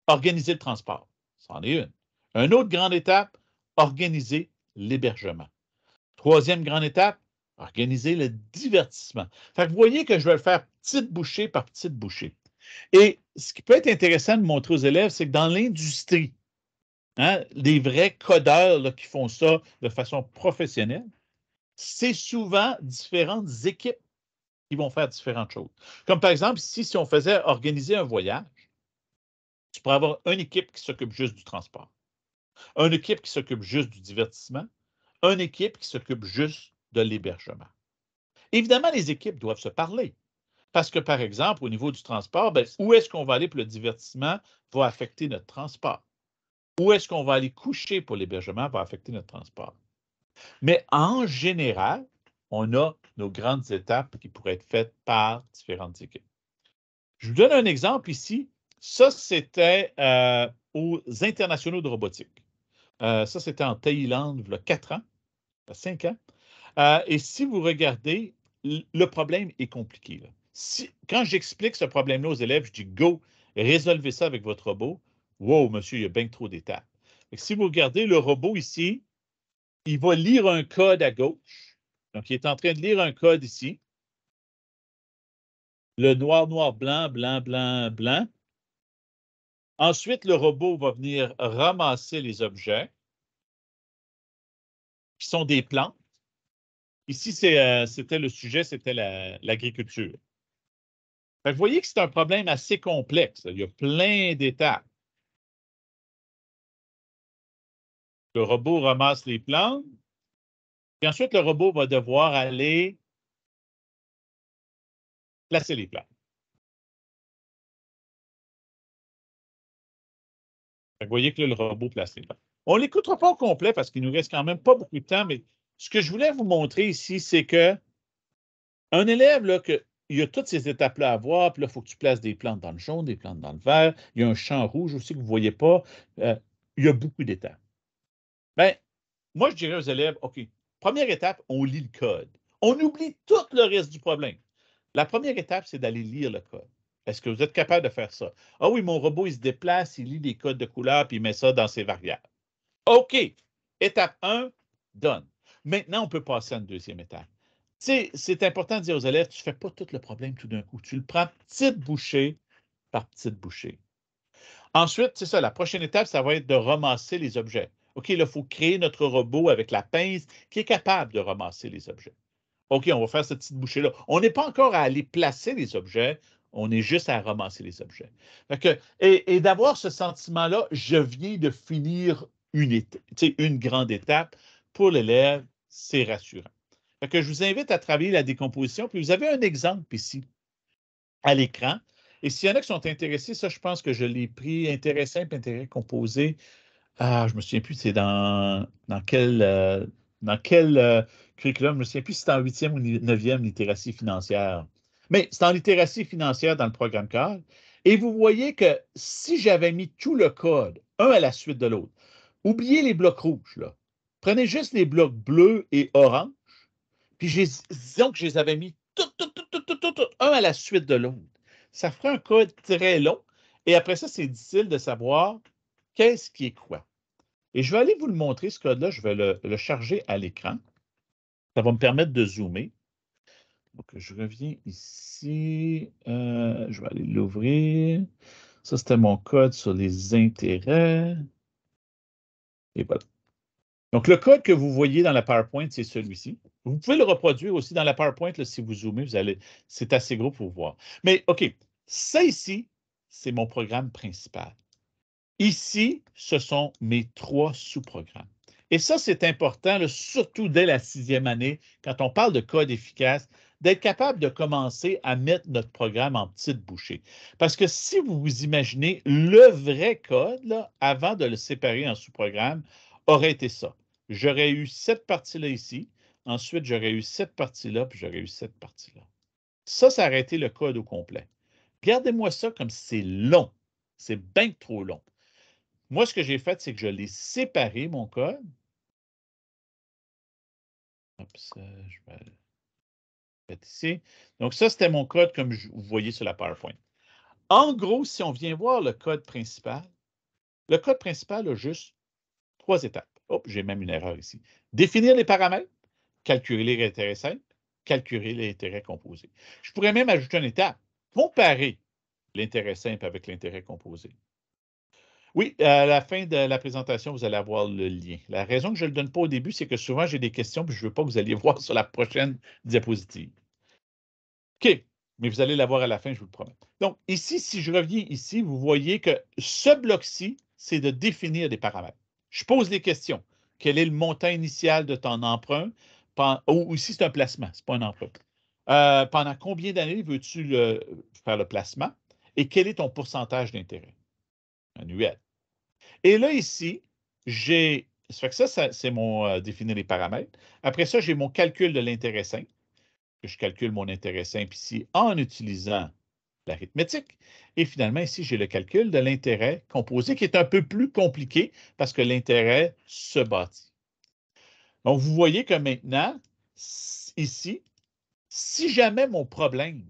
organiser le transport, c'en est une. Une autre grande étape, organiser l'hébergement. Troisième grande étape, organiser le divertissement. Fait que vous voyez que je vais le faire petite bouchée par petite bouchée. Et ce qui peut être intéressant de montrer aux élèves, c'est que dans l'industrie, hein, les vrais codeurs là, qui font ça de façon professionnelle, c'est souvent différentes équipes qui vont faire différentes choses. Comme par exemple, ici, si on faisait organiser un voyage, tu pourrais avoir une équipe qui s'occupe juste du transport, une équipe qui s'occupe juste du divertissement, une équipe qui s'occupe juste de l'hébergement. Évidemment, les équipes doivent se parler. Parce que, par exemple, au niveau du transport, bien, où est-ce qu'on va aller pour le divertissement va affecter notre transport. Où est-ce qu'on va aller coucher pour l'hébergement va affecter notre transport. Mais en général, on a nos grandes étapes qui pourraient être faites par différentes équipes. Je vous donne un exemple ici. Ça, c'était aux internationaux de robotique. Ça, c'était en Thaïlande, il y a 4 ans, 5 ans. Et si vous regardez, le problème est compliqué. Là. Quand j'explique ce problème-là aux élèves, je dis « Go, résolvez ça avec votre robot. » Wow, monsieur, il y a bien trop d'étapes. Si vous regardez le robot ici, il va lire un code à gauche. Donc, il est en train de lire un code ici. Le noir, noir, blanc, blanc, blanc, blanc. Ensuite, le robot va venir ramasser les objets qui sont des plantes. Ici, c'était le sujet, c'était l'agriculture. Vous voyez que c'est un problème assez complexe. Il y a plein d'étapes. Le robot ramasse les plantes, puis ensuite, le robot va devoir aller placer les plantes. Vous voyez que là, le robot place les plantes. On ne l'écoutera pas au complet parce qu'il nous reste quand même pas beaucoup de temps, mais ce que je voulais vous montrer ici, c'est que un élève, là, il y a toutes ces étapes-là à voir, puis là, il faut que tu places des plantes dans le jaune, des plantes dans le vert. Il y a un champ rouge aussi que vous ne voyez pas. Il y a beaucoup d'étapes. Bien, moi, je dirais aux élèves, OK, première étape, on lit le code. On oublie tout le reste du problème. La première étape, c'est d'aller lire le code. Est-ce que vous êtes capable de faire ça? Ah oui, mon robot, il se déplace, il lit les codes de couleur, puis il met ça dans ses variables. OK, étape 1, done. Maintenant, on peut passer à une deuxième étape. C'est important de dire aux élèves, tu ne fais pas tout le problème tout d'un coup. Tu le prends petite bouchée par petite bouchée. Ensuite, c'est ça, la prochaine étape, ça va être de ramasser les objets. OK, là, il faut créer notre robot avec la pince qui est capable de ramasser les objets. OK, on va faire cette petite bouchée-là. On n'est pas encore à aller placer les objets, on est juste à ramasser les objets. Et d'avoir ce sentiment-là, je viens de finir une grande étape pour l'élève, c'est rassurant. Je vous invite à travailler la décomposition, puis vous avez un exemple ici à l'écran. Et s'il y en a qui sont intéressés, ça, je pense que je l'ai pris, intérêt simple, intérêt composé. Ah, je ne me souviens plus, c'est dans quel curriculum, je ne me souviens plus si c'est en 8e ou 9e littératie financière. Mais c'est en littératie financière dans le programme cadre. Et vous voyez que si j'avais mis tout le code, un à la suite de l'autre, oubliez les blocs rouges, là. Prenez juste les blocs bleus et orange, puis disons que je les avais mis tout, un à la suite de l'autre. Ça ferait un code très long. Et après ça, c'est difficile de savoir qu'est-ce qui est quoi. Et je vais aller vous le montrer, ce code-là. Je vais le charger à l'écran. Ça va me permettre de zoomer. Donc, je reviens ici. Je vais aller l'ouvrir. Ça, c'était mon code sur les intérêts. Et voilà. Donc, le code que vous voyez dans la PowerPoint, c'est celui-ci. Vous pouvez le reproduire aussi dans la PowerPoint. Là, si vous zoomez, c'est assez gros pour voir. Mais, OK, ça ici, c'est mon programme principal. Ici, ce sont mes 3 sous-programmes. Et ça, c'est important, là, surtout dès la 6e année, quand on parle de code efficace, d'être capable de commencer à mettre notre programme en petites bouchées. Parce que si vous vous imaginez, le vrai code, là, avant de le séparer en sous-programmes, aurait été ça. J'aurais eu cette partie-là ici, ensuite j'aurais eu cette partie-là, puis j'aurais eu cette partie-là. Ça aurait été le code au complet. Regardez-moi ça comme c'est long. C'est bien trop long. Moi, ce que j'ai fait, c'est que je l'ai séparé, mon code. Oups, je vais le mettre ici. Donc, ça, c'était mon code comme vous voyez sur la PowerPoint. En gros, si on vient voir le code principal a juste 3 étapes. Oh, j'ai même une erreur ici. Définir les paramètres, calculer les intérêts simples, calculer les intérêts composés. Je pourrais même ajouter une étape, comparer l'intérêt simple avec l'intérêt composé. Oui, à la fin de la présentation, vous allez avoir le lien. La raison que je ne le donne pas au début, c'est que souvent, j'ai des questions et je ne veux pas que vous alliez voir sur la prochaine diapositive. OK, mais vous allez l'avoir à la fin, je vous le promets. Donc, ici, si je reviens ici, vous voyez que ce bloc-ci, c'est de définir des paramètres. Je pose des questions. Quel est le montant initial de ton emprunt? ou si c'est un placement, ce n'est pas un emploi. Pendant combien d'années veux-tu faire le placement et quel est ton pourcentage d'intérêt annuel? Et là, ici, ça fait que ça c'est mon définir les paramètres. Après ça, j'ai mon calcul de l'intérêt simple, que je calcule mon intérêt simple ici en utilisant l'arithmétique. Et finalement, ici, j'ai le calcul de l'intérêt composé qui est un peu plus compliqué parce que l'intérêt se bâtit. Donc, vous voyez que maintenant, ici, si jamais mon problème,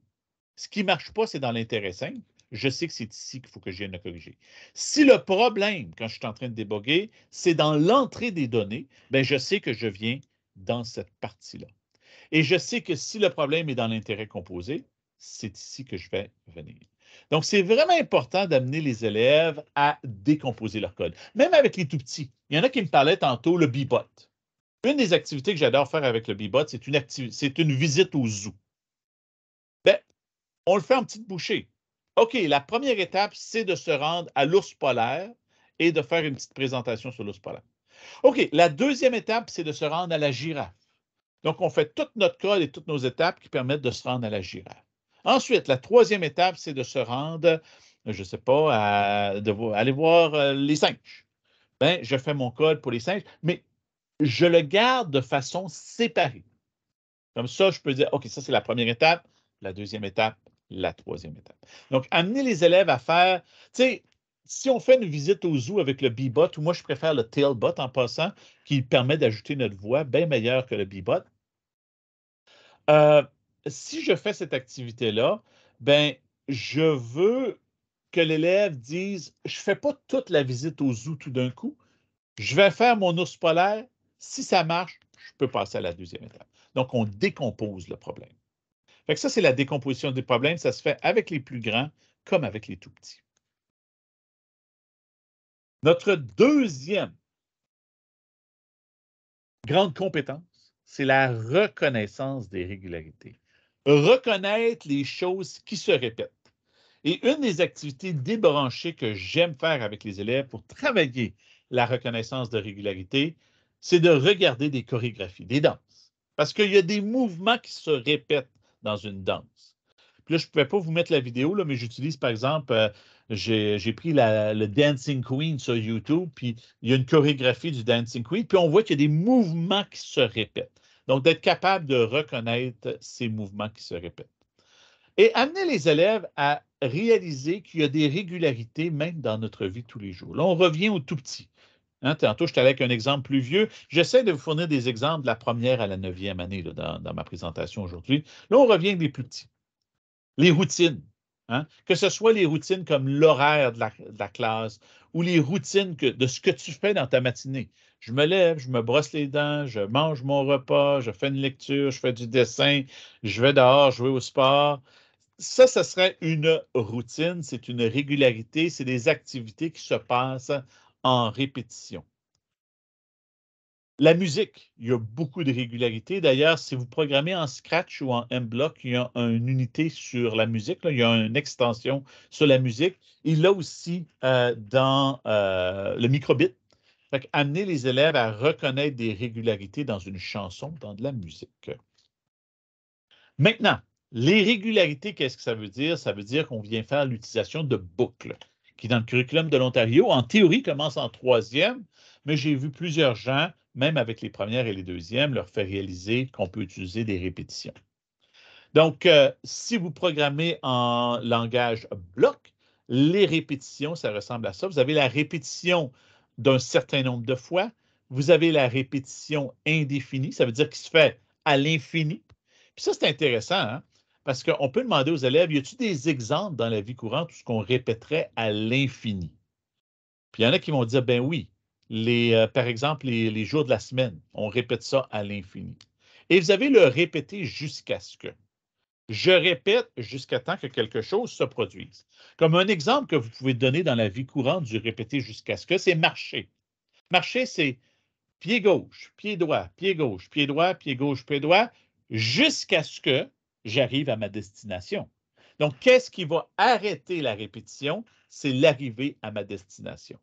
ce qui ne marche pas, c'est dans l'intérêt simple, je sais que c'est ici qu'il faut que je vienne le corriger. Si le problème, quand je suis en train de déboguer, c'est dans l'entrée des données, bien, je sais que je viens dans cette partie-là. Et je sais que si le problème est dans l'intérêt composé, c'est ici que je vais venir. Donc, c'est vraiment important d'amener les élèves à décomposer leur code, même avec les tout petits. Il y en a qui me parlaient tantôt, le Bebot. Une des activités que j'adore faire avec le Bebot, c'est une visite au zoo. Bien, on le fait en petites bouchées. OK, la première étape, c'est de se rendre à l'ours polaire et de faire une petite présentation sur l'ours polaire. OK, la deuxième étape, c'est de se rendre à la girafe. Donc, on fait toute notre code et toutes nos étapes qui permettent de se rendre à la girafe. Ensuite, la troisième étape, c'est de se rendre, je ne sais pas, aller voir les singes. Bien, je fais mon code pour les singes, mais je le garde de façon séparée. Comme ça, je peux dire, OK, ça, c'est la première étape, la deuxième étape, la troisième étape. Donc, amener les élèves à faire, tu sais, si on fait une visite au zoo avec le Bebot, ou moi, je préfère le Tailbot en passant, qui permet d'ajouter notre voix bien meilleure que le Bebot. Si je fais cette activité-là, ben, je veux que l'élève dise, je ne fais pas toute la visite au zoo tout d'un coup, je vais faire mon ours polaire. Si ça marche, je peux passer à la deuxième étape. Donc, on décompose le problème. Fait que ça, c'est la décomposition des problèmes. Ça se fait avec les plus grands comme avec les tout petits. Notre deuxième grande compétence, c'est la reconnaissance des régularités. Reconnaître les choses qui se répètent. Et une des activités débranchées que j'aime faire avec les élèves pour travailler la reconnaissance de régularité, c'est de regarder des chorégraphies, des danses. Parce qu'il y a des mouvements qui se répètent dans une danse. Puis là, je ne pouvais pas vous mettre la vidéo, là, mais j'utilise, par exemple, j'ai pris le Dancing Queen sur YouTube, puis il y a une chorégraphie du Dancing Queen, puis on voit qu'il y a des mouvements qui se répètent. Donc, d'être capable de reconnaître ces mouvements qui se répètent. Et amener les élèves à réaliser qu'il y a des régularités même dans notre vie tous les jours. Là, on revient au tout petit. Hein, tantôt, je t'allais avec un exemple plus vieux. J'essaie de vous fournir des exemples de la première à la 9e année là, dans ma présentation aujourd'hui. Là, on revient des plus petits. Les routines. Hein, que ce soit les routines comme l'horaire de la classe ou les routines de ce que tu fais dans ta matinée. Je me lève, je me brosse les dents, je mange mon repas, je fais une lecture, je fais du dessin, je vais dehors jouer au sport. Ça serait une routine, c'est une régularité, c'est des activités qui se passent en répétition. La musique, il y a beaucoup de régularité. D'ailleurs, si vous programmez en Scratch ou en MBlock, il y a une unité sur la musique, là, il y a une extension sur la musique. Il l'a aussi dans le microbit. Fait amener les élèves à reconnaître des régularités dans une chanson, dans de la musique. Maintenant, les régularités, qu'est-ce que ça veut dire? Ça veut dire qu'on vient faire l'utilisation de boucles, qui, dans le curriculum de l'Ontario, en théorie, commence en 3e, mais j'ai vu plusieurs gens, même avec les premières et les deuxièmes, leur faire réaliser qu'on peut utiliser des répétitions. Donc, si vous programmez en langage bloc, les répétitions, ça ressemble à ça. Vous avez la répétition d'un certain nombre de fois. Vous avez la répétition indéfinie, ça veut dire qu'il se fait à l'infini. Puis ça, c'est intéressant, hein? Parce qu'on peut demander aux élèves, y a-t-il des exemples dans la vie courante où ce qu'on répéterait à l'infini? Puis il y en a qui vont dire, ben oui, par exemple, les jours de la semaine, on répète ça à l'infini. Et vous avez le répéter jusqu'à ce que. Je répète jusqu'à temps que quelque chose se produise. Comme un exemple que vous pouvez donner dans la vie courante du répéter jusqu'à ce que, c'est marcher. Marcher, c'est pied gauche, pied droit, pied gauche, pied droit, pied gauche, pied droit, jusqu'à ce que j'arrive à ma destination. Donc, qu'est-ce qui va arrêter la répétition? C'est l'arrivée à ma destination.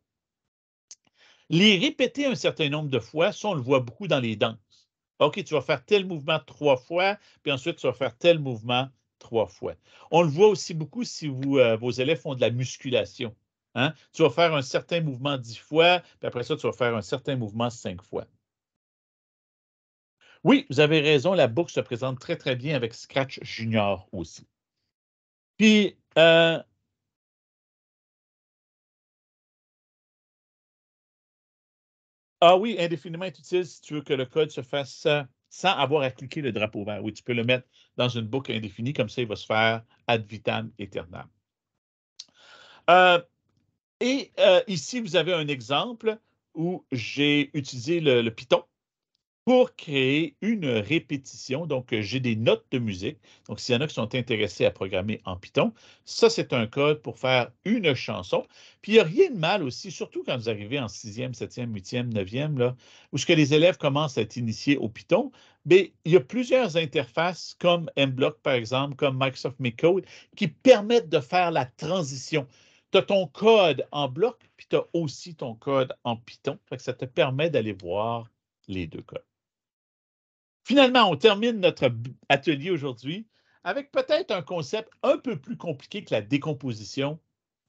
Les répéter un certain nombre de fois, ça, on le voit beaucoup dans les danses. OK, tu vas faire tel mouvement 3 fois, puis ensuite, tu vas faire tel mouvement 3 fois. On le voit aussi beaucoup si vos élèves font de la musculation. Hein? Tu vas faire un certain mouvement 10 fois, puis après ça, tu vas faire un certain mouvement 5 fois. Oui, vous avez raison, la boucle se présente très, très bien avec Scratch Junior aussi. Puis, ah oui, indéfiniment est utile si tu veux que le code se fasse sans avoir à cliquer le drapeau vert. Oui, tu peux le mettre dans une boucle indéfinie, comme ça, il va se faire ad vitam aeternam. Ici, vous avez un exemple où j'ai utilisé le Python pour créer une répétition. Donc, j'ai des notes de musique. Donc, s'il y en a qui sont intéressés à programmer en Python, ça, c'est un code pour faire une chanson. Puis, il n'y a rien de mal aussi, surtout quand vous arrivez en 6e, 7e, 8e, 9e, là, où ce que les élèves commencent à être initiés au Python, mais il y a plusieurs interfaces comme MBlock, par exemple, comme Microsoft MakeCode, qui permettent de faire la transition. Tu as ton code en bloc, puis tu as aussi ton code en Python. Fait que ça te permet d'aller voir les deux codes. Finalement, on termine notre atelier aujourd'hui avec peut-être un concept un peu plus compliqué que la décomposition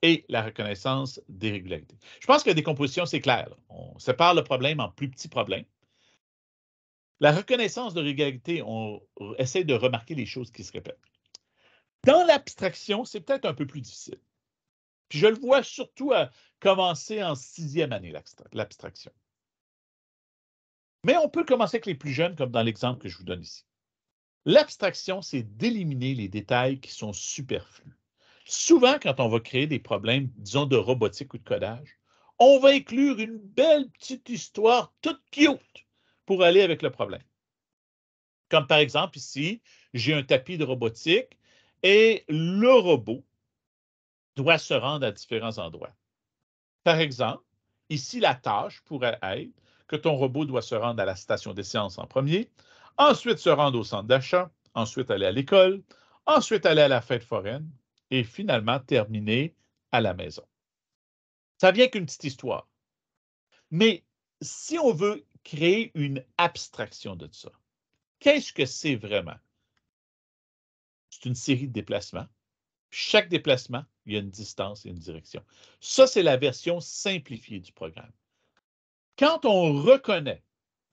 et la reconnaissance des régularités. Je pense que la décomposition, c'est clair. Là. On sépare le problème en plus petits problèmes. La reconnaissance de régularités, on essaie de remarquer les choses qui se répètent. Dans l'abstraction, c'est peut-être un peu plus difficile. Puis je le vois surtout à commencer en 6e année, l'abstraction. Mais on peut commencer avec les plus jeunes, comme dans l'exemple que je vous donne ici. L'abstraction, c'est d'éliminer les détails qui sont superflus. Souvent, quand on va créer des problèmes, disons, de robotique ou de codage, on va inclure une belle petite histoire toute cute pour aller avec le problème. Comme par exemple ici, j'ai un tapis de robotique et le robot doit se rendre à différents endroits. Par exemple, ici, la tâche pourrait être que ton robot doit se rendre à la station d'essence en premier, ensuite se rendre au centre d'achat, ensuite aller à l'école, ensuite aller à la fête foraine et finalement terminer à la maison. Ça vient qu'une petite histoire. Mais si on veut créer une abstraction de ça, qu'est-ce que c'est vraiment? C'est une série de déplacements. Chaque déplacement, il y a une distance et une direction. Ça, c'est la version simplifiée du programme. Quand on reconnaît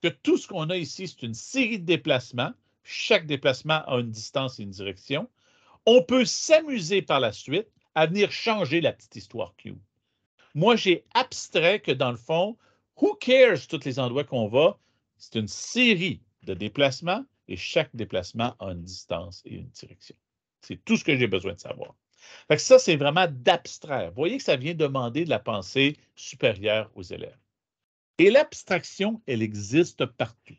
que tout ce qu'on a ici, c'est une série de déplacements, chaque déplacement a une distance et une direction, on peut s'amuser par la suite à venir changer la petite histoire cube. Moi, j'ai abstrait que dans le fond, who cares tous les endroits qu'on va, c'est une série de déplacements et chaque déplacement a une distance et une direction. C'est tout ce que j'ai besoin de savoir. Fait que ça, c'est vraiment d'abstraire. Vous voyez que ça vient demander de la pensée supérieure aux élèves. Et l'abstraction, elle existe partout.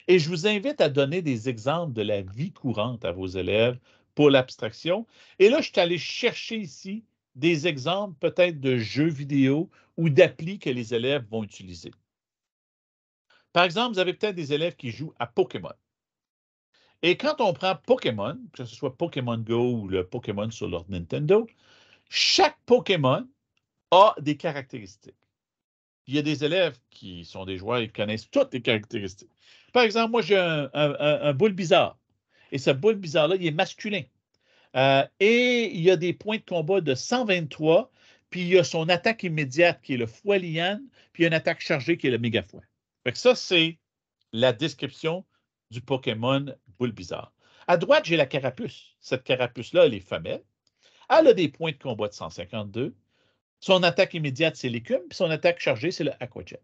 Et je vous invite à donner des exemples de la vie courante à vos élèves pour l'abstraction. Et là, je suis allé chercher ici des exemples peut-être de jeux vidéo ou d'applis que les élèves vont utiliser. Par exemple, vous avez peut-être des élèves qui jouent à Pokémon. Et quand on prend Pokémon, que ce soit Pokémon Go ou le Pokémon sur leur Nintendo, chaque Pokémon a des caractéristiques. Il y a des élèves qui sont des joueurs, ils connaissent toutes les caractéristiques. Par exemple, moi, j'ai un boule bizarre. Et ce boule bizarre-là, il est masculin. Et il y a des points de combat de 123, puis il y a son attaque immédiate qui est le fouet liane, puis il y a une attaque chargée qui est le méga fouet. Fait que ça, c'est la description du Pokémon boule bizarre. À droite, j'ai la carapuce. Cette carapuce-là, elle est femelle. Elle a des points de combat de 152. Son attaque immédiate, c'est l'écume, puis son attaque chargée, c'est le Aquajet.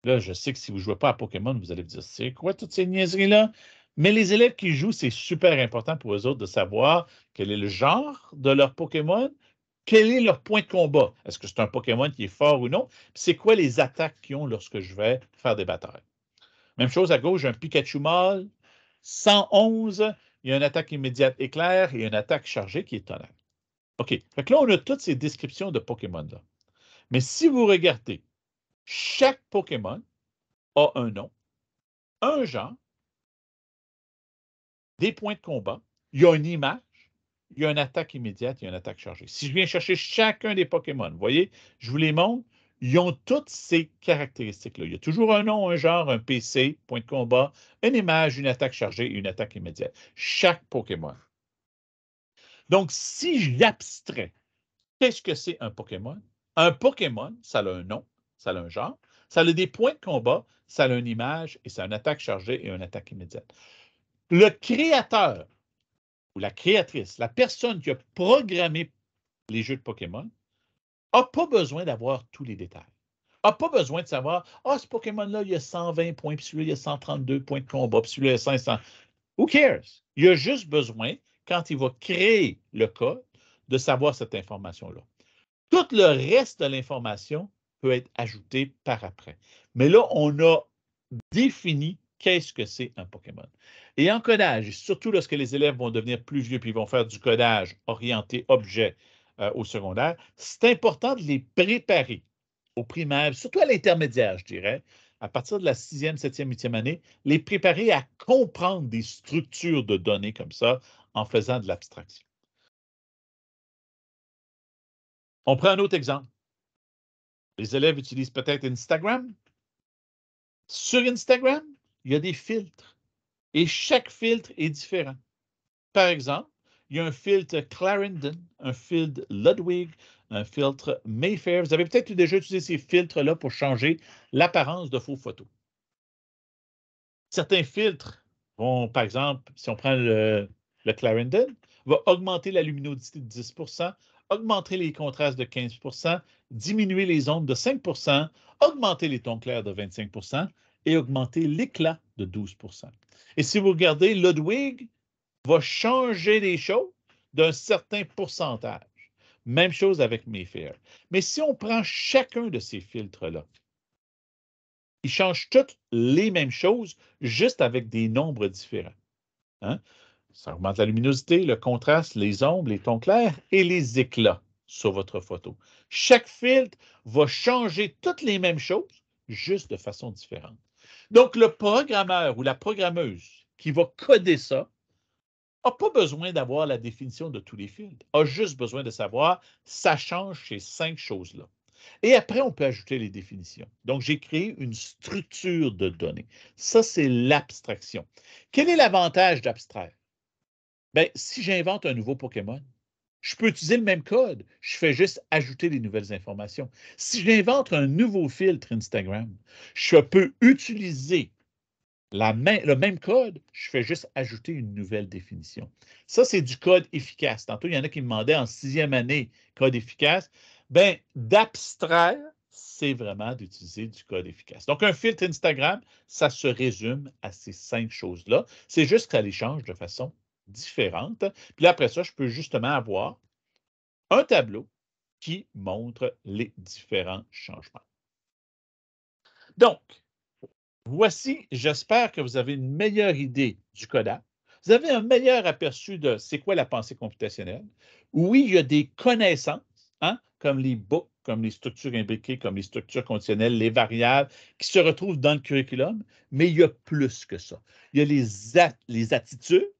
Là, je sais que si vous ne jouez pas à Pokémon, vous allez vous dire, c'est quoi toutes ces niaiseries-là? Mais les élèves qui jouent, c'est super important pour eux autres de savoir quel est le genre de leur Pokémon, quel est leur point de combat. Est-ce que c'est un Pokémon qui est fort ou non? Puis c'est quoi les attaques qu'ils ont lorsque je vais faire des batailles? Même chose à gauche, j'ai un Pikachu mâle, 111, il y a une attaque immédiate éclair et une attaque chargée qui est tonnerre. OK. Fait que là, on a toutes ces descriptions de Pokémon-là. Mais si vous regardez, chaque Pokémon a un nom, un genre, des points de combat, il y a une image, il y a une attaque immédiate, il y a une attaque chargée. Si je viens chercher chacun des Pokémon, vous voyez, je vous les montre, Ils ont toutes ces caractéristiques-là. Il y a toujours un nom, un genre, un PC, point de combat, une image, une attaque chargée et une attaque immédiate. Chaque Pokémon. Donc, si j'abstrais, qu'est-ce que c'est un Pokémon? Un Pokémon, ça a un nom, ça a un genre, ça a des points de combat, ça a une image et ça a une attaque chargée et une attaque immédiate. Le créateur ou la créatrice, la personne qui a programmé les jeux de Pokémon, n'a pas besoin d'avoir tous les détails. N'a pas besoin de savoir, ce Pokémon-là, il y a 120 points, puis celui-là, il y a 132 points de combat, puis celui-là, il y a 500. Who cares? Il a juste besoin, quand il va créer le code, de savoir cette information-là. Tout le reste de l'information peut être ajouté par après. Mais là, on a défini qu'est-ce que c'est un Pokémon. Et en codage, surtout lorsque les élèves vont devenir plus vieux puis vont faire du codage orienté objet au secondaire, c'est important de les préparer au primaire, surtout à l'intermédiaire, je dirais, à partir de la 6e, 7e, 8e année, les préparer à comprendre des structures de données comme ça en faisant de l'abstraction. On prend un autre exemple. Les élèves utilisent peut-être Instagram. Sur Instagram, il y a des filtres et chaque filtre est différent. Par exemple, il y a un filtre Clarendon, un filtre Ludwig, un filtre Mayfair. Vous avez peut-être déjà utilisé ces filtres-là pour changer l'apparence de vos photos. Certains filtres vont, par exemple, si on prend le Clarendon, va augmenter la luminosité de 10 augmenter les contrastes de 15 diminuer les ombres de 5 augmenter les tons clairs de 25 et augmenter l'éclat de 12 Et si vous regardez, Ludwig va changer les choses d'un certain pourcentage. Même chose avec Mayfair. Mais si on prend chacun de ces filtres-là, ils changent toutes les mêmes choses, juste avec des nombres différents. Hein? Ça augmente la luminosité, le contraste, les ombres, les tons clairs et les éclats sur votre photo. Chaque filtre va changer toutes les mêmes choses, juste de façon différente. Donc, le programmeur ou la programmeuse qui va coder ça n'a pas besoin d'avoir la définition de tous les filtres, a juste besoin de savoir ça change ces 5 choses-là. Et après, on peut ajouter les définitions. Donc, j'ai créé une structure de données. Ça, c'est l'abstraction. Quel est l'avantage d'abstraire? Bien, si j'invente un nouveau Pokémon, je peux utiliser le même code. Je fais juste ajouter des nouvelles informations. Si j'invente un nouveau filtre Instagram, je peux utiliser le même code, je fais juste ajouter une nouvelle définition. Ça, c'est du code efficace. Tantôt, il y en a qui me demandaient en 6e année code efficace. Bien, d'abstraire, c'est vraiment d'utiliser du code efficace. Donc, un filtre Instagram, ça se résume à ces 5 choses-là. C'est juste que ça les change de façon différente. Puis là, après ça, je peux justement avoir un tableau qui montre les différents changements. Donc, voici, j'espère que vous avez une meilleure idée du codage. Vous avez un meilleur aperçu de c'est quoi la pensée computationnelle. Oui, il y a des connaissances, hein, comme les books, comme les structures imbriquées, comme les structures conditionnelles, les variables, qui se retrouvent dans le curriculum, mais il y a plus que ça. Il y a les attitudes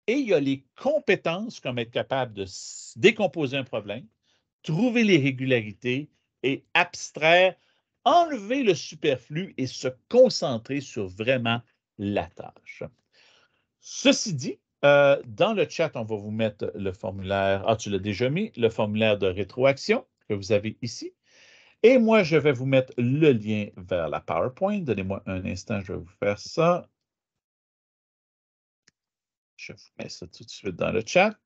et il y a les compétences, comme être capable de décomposer un problème, trouver les régularités et abstraire, enlever le superflu et se concentrer sur vraiment la tâche. Ceci dit, dans le chat, on va vous mettre le formulaire, tu l'as déjà mis, le formulaire de rétroaction que vous avez ici. Et moi, je vais vous mettre le lien vers la PowerPoint. Donnez-moi un instant, je vais vous faire ça. Je vous mets ça tout de suite dans le chat.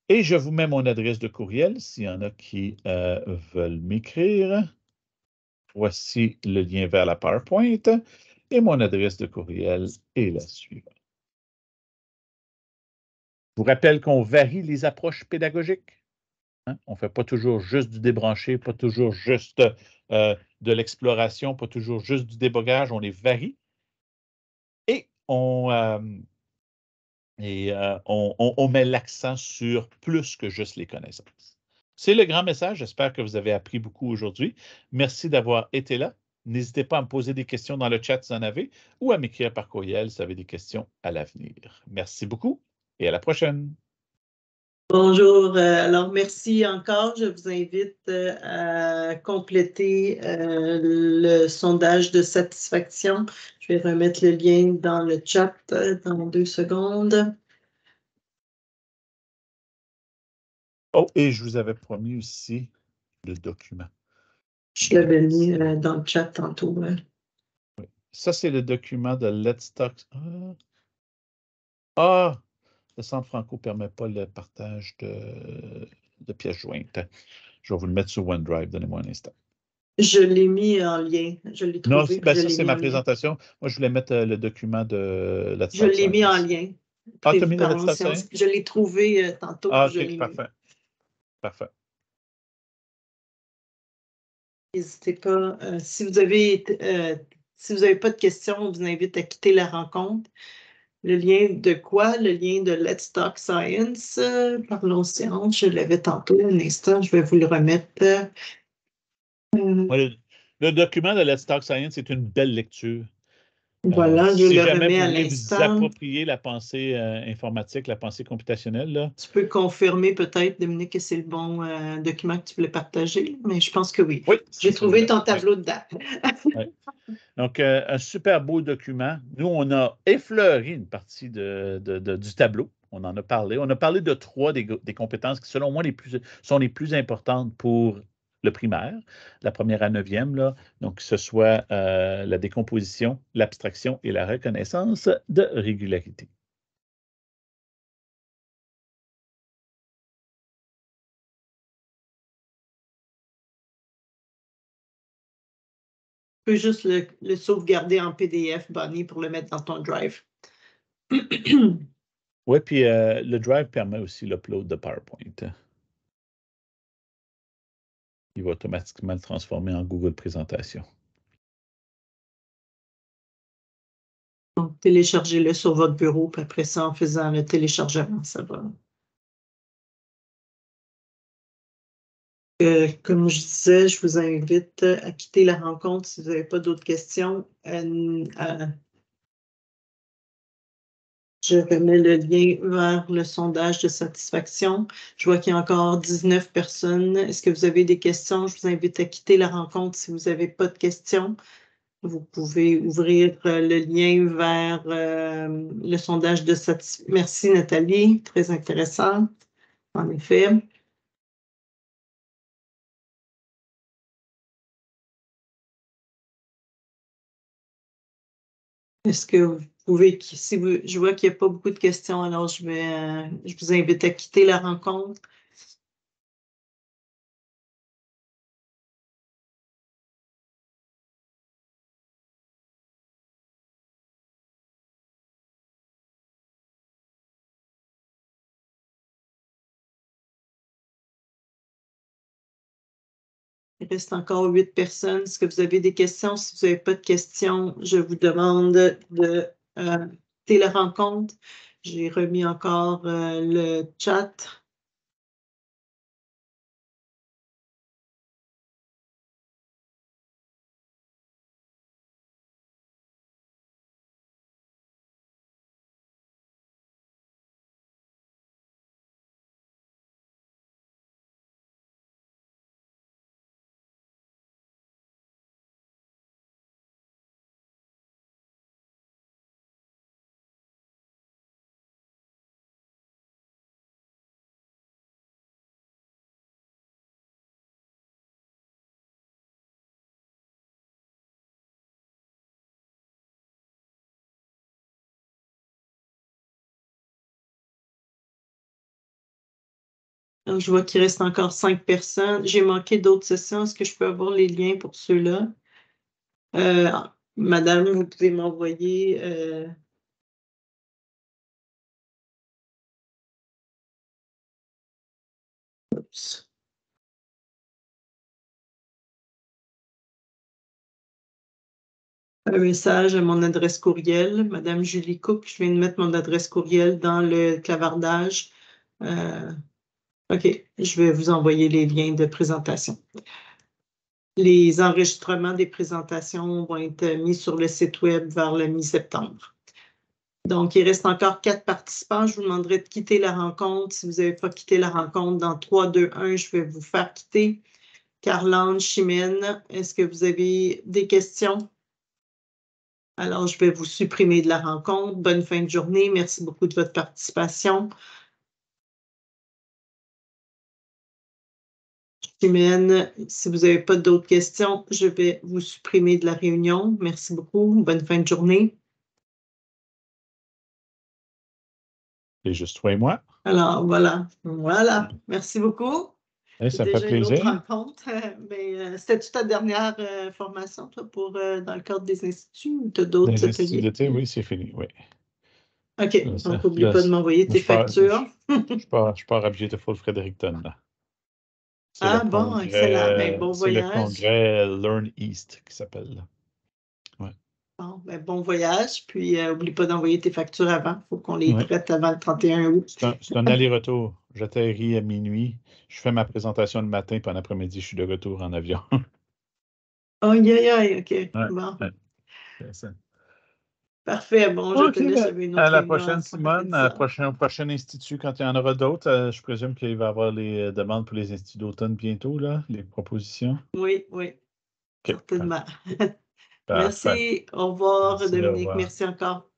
Et je vous mets mon adresse de courriel s'il y en a qui veulent m'écrire. Voici le lien vers la PowerPoint et mon adresse de courriel est la suivante. Je vous rappelle qu'on varie les approches pédagogiques. Hein? On ne fait pas toujours juste du débranché, pas toujours juste de l'exploration, pas toujours juste du débogage, on les varie. Et on met l'accent sur plus que juste les connaissances. C'est le grand message. J'espère que vous avez appris beaucoup aujourd'hui. Merci d'avoir été là. N'hésitez pas à me poser des questions dans le chat si vous en avez ou à m'écrire par courriel si vous avez des questions à l'avenir. Merci beaucoup et à la prochaine. Bonjour. Alors, merci encore. Je vous invite à compléter le sondage de satisfaction. Je vais remettre le lien dans le chat dans 2 secondes. Oh, et je vous avais promis aussi le document. Je l'avais mis dans le chat tantôt. Oui. Ça, c'est le document de Let's Talk. Ah! Le Centre Franco ne permet pas le partage de pièces jointes. Je vais vous le mettre sur OneDrive. Donnez-moi un instant. Je l'ai mis en lien. Je l'ai Non, trouvé, puis ben je ça, l'ai c'est mis ma en lien. présentation. Moi, je voulais mettre le document de Let's Je Talk l'ai mis en Science. lien. Ah, tu as Prévu mis le par Let's Talk l'ancien. Science? Je l'ai trouvé tantôt, Ah, puis je OK, l'ai mis. parfait. Parfait. N'hésitez pas. Si vous avez pas de questions, on vous invite à quitter la rencontre. Le lien de quoi? Le lien de Let's Talk Science. Parlons science. Je l'avais tantôt. Un instant, je vais vous le remettre. Ouais, le document de Let's Talk Science est une belle lecture. Voilà, je Si le jamais remets vous à voulez vous l'instant. approprier la pensée informatique, la pensée computationnelle, là, Tu peux confirmer peut-être, Dominique, que c'est le bon document que tu voulais partager, mais je pense que oui. oui, J'ai c'est trouvé celui-là. ton Oui, tableau de date. oui. Donc, un super beau document. Nous, on a effleuré une partie du tableau. On en a parlé. On a parlé de 3 des compétences qui, selon moi, sont les plus importantes pour le primaire, la première à 9e, là. Donc, que ce soit la décomposition, l'abstraction et la reconnaissance de régularité. Tu peux juste le sauvegarder en PDF, Bonnie, pour le mettre dans ton drive. Oui, puis le Drive permet aussi l'upload de PowerPoint. Il va automatiquement le transformer en Google Présentation. Donc, téléchargez-le sur votre bureau, puis après ça, en faisant le téléchargement, ça va. Comme je disais, je vous invite à quitter la rencontre si vous n'avez pas d'autres questions. Je remets le lien vers le sondage de satisfaction. Je vois qu'il y a encore 19 personnes. Est-ce que vous avez des questions? Je vous invite à quitter la rencontre si vous n'avez pas de questions. Vous pouvez ouvrir le lien vers le sondage de satisfaction. Merci Nathalie, très intéressant, en effet. Est-ce que vous pouvez, je vois qu'il n'y a pas beaucoup de questions, alors je vous invite à quitter la rencontre. Il reste encore 8 personnes. Est-ce que vous avez des questions? Si vous n'avez pas de questions, je vous demande de quitter la rencontre. J'ai remis encore le chat. Donc, je vois qu'il reste encore 5 personnes. J'ai manqué d'autres sessions. Est-ce que je peux avoir les liens pour ceux-là? Madame, vous pouvez m'envoyer. Oups. Un message à mon adresse courriel. Madame Julie Cook, je viens de mettre mon adresse courriel dans le clavardage. OK, je vais vous envoyer les liens de présentation. Les enregistrements des présentations vont être mis sur le site web vers le mi-septembre. Donc, il reste encore 4 participants. Je vous demanderai de quitter la rencontre. Si vous n'avez pas quitté la rencontre, dans 3, 2, 1, je vais vous faire quitter. Carlande, Chimène, est-ce que vous avez des questions? Alors, je vais vous supprimer de la rencontre. Bonne fin de journée. Merci beaucoup de votre participation. Chimène, si vous n'avez pas d'autres questions, je vais vous supprimer de la réunion. Merci beaucoup. Bonne fin de journée. C'est juste toi et moi. Alors, voilà. Voilà. Merci beaucoup. Ça C'est fait déjà une autre plaisir. rencontre. Mais c'était-tu ta dernière formation, toi, dans le cadre des instituts ou tu as d'autres Les instituts ateliers? d'été, oui, c'est fini, oui. OK. Là, Donc, n'oublie pas de m'envoyer tes je pars, factures. je pars à Beautiful Fredericton, là. C'est le Ah bon, excellent. Ben, bon c'est le voyage. congrès Learn East qui s'appelle, là. Ouais. Bon, ben, bon voyage. Puis, n'oublie pas d'envoyer tes factures avant. Il faut qu'on les Ouais. traite avant le 31 août. C'est un aller-retour. J'atterris à minuit. Je fais ma présentation le matin, puis en après-midi, je suis de retour en avion. Aïe, aïe, aïe. OK. Ouais, Bon. ouais, c'est ça. Parfait. Bon, je te OK, laisse. ben, J'avais une à autre la réunion prochaine, à Simone. Au prochain institut, quand il y en aura d'autres, je présume qu'il va y avoir les demandes pour les instituts d'automne bientôt, là, les propositions. Oui, oui, OK, certainement. parfait. Merci. Au revoir, Merci, au Dominique. revoir. Merci encore.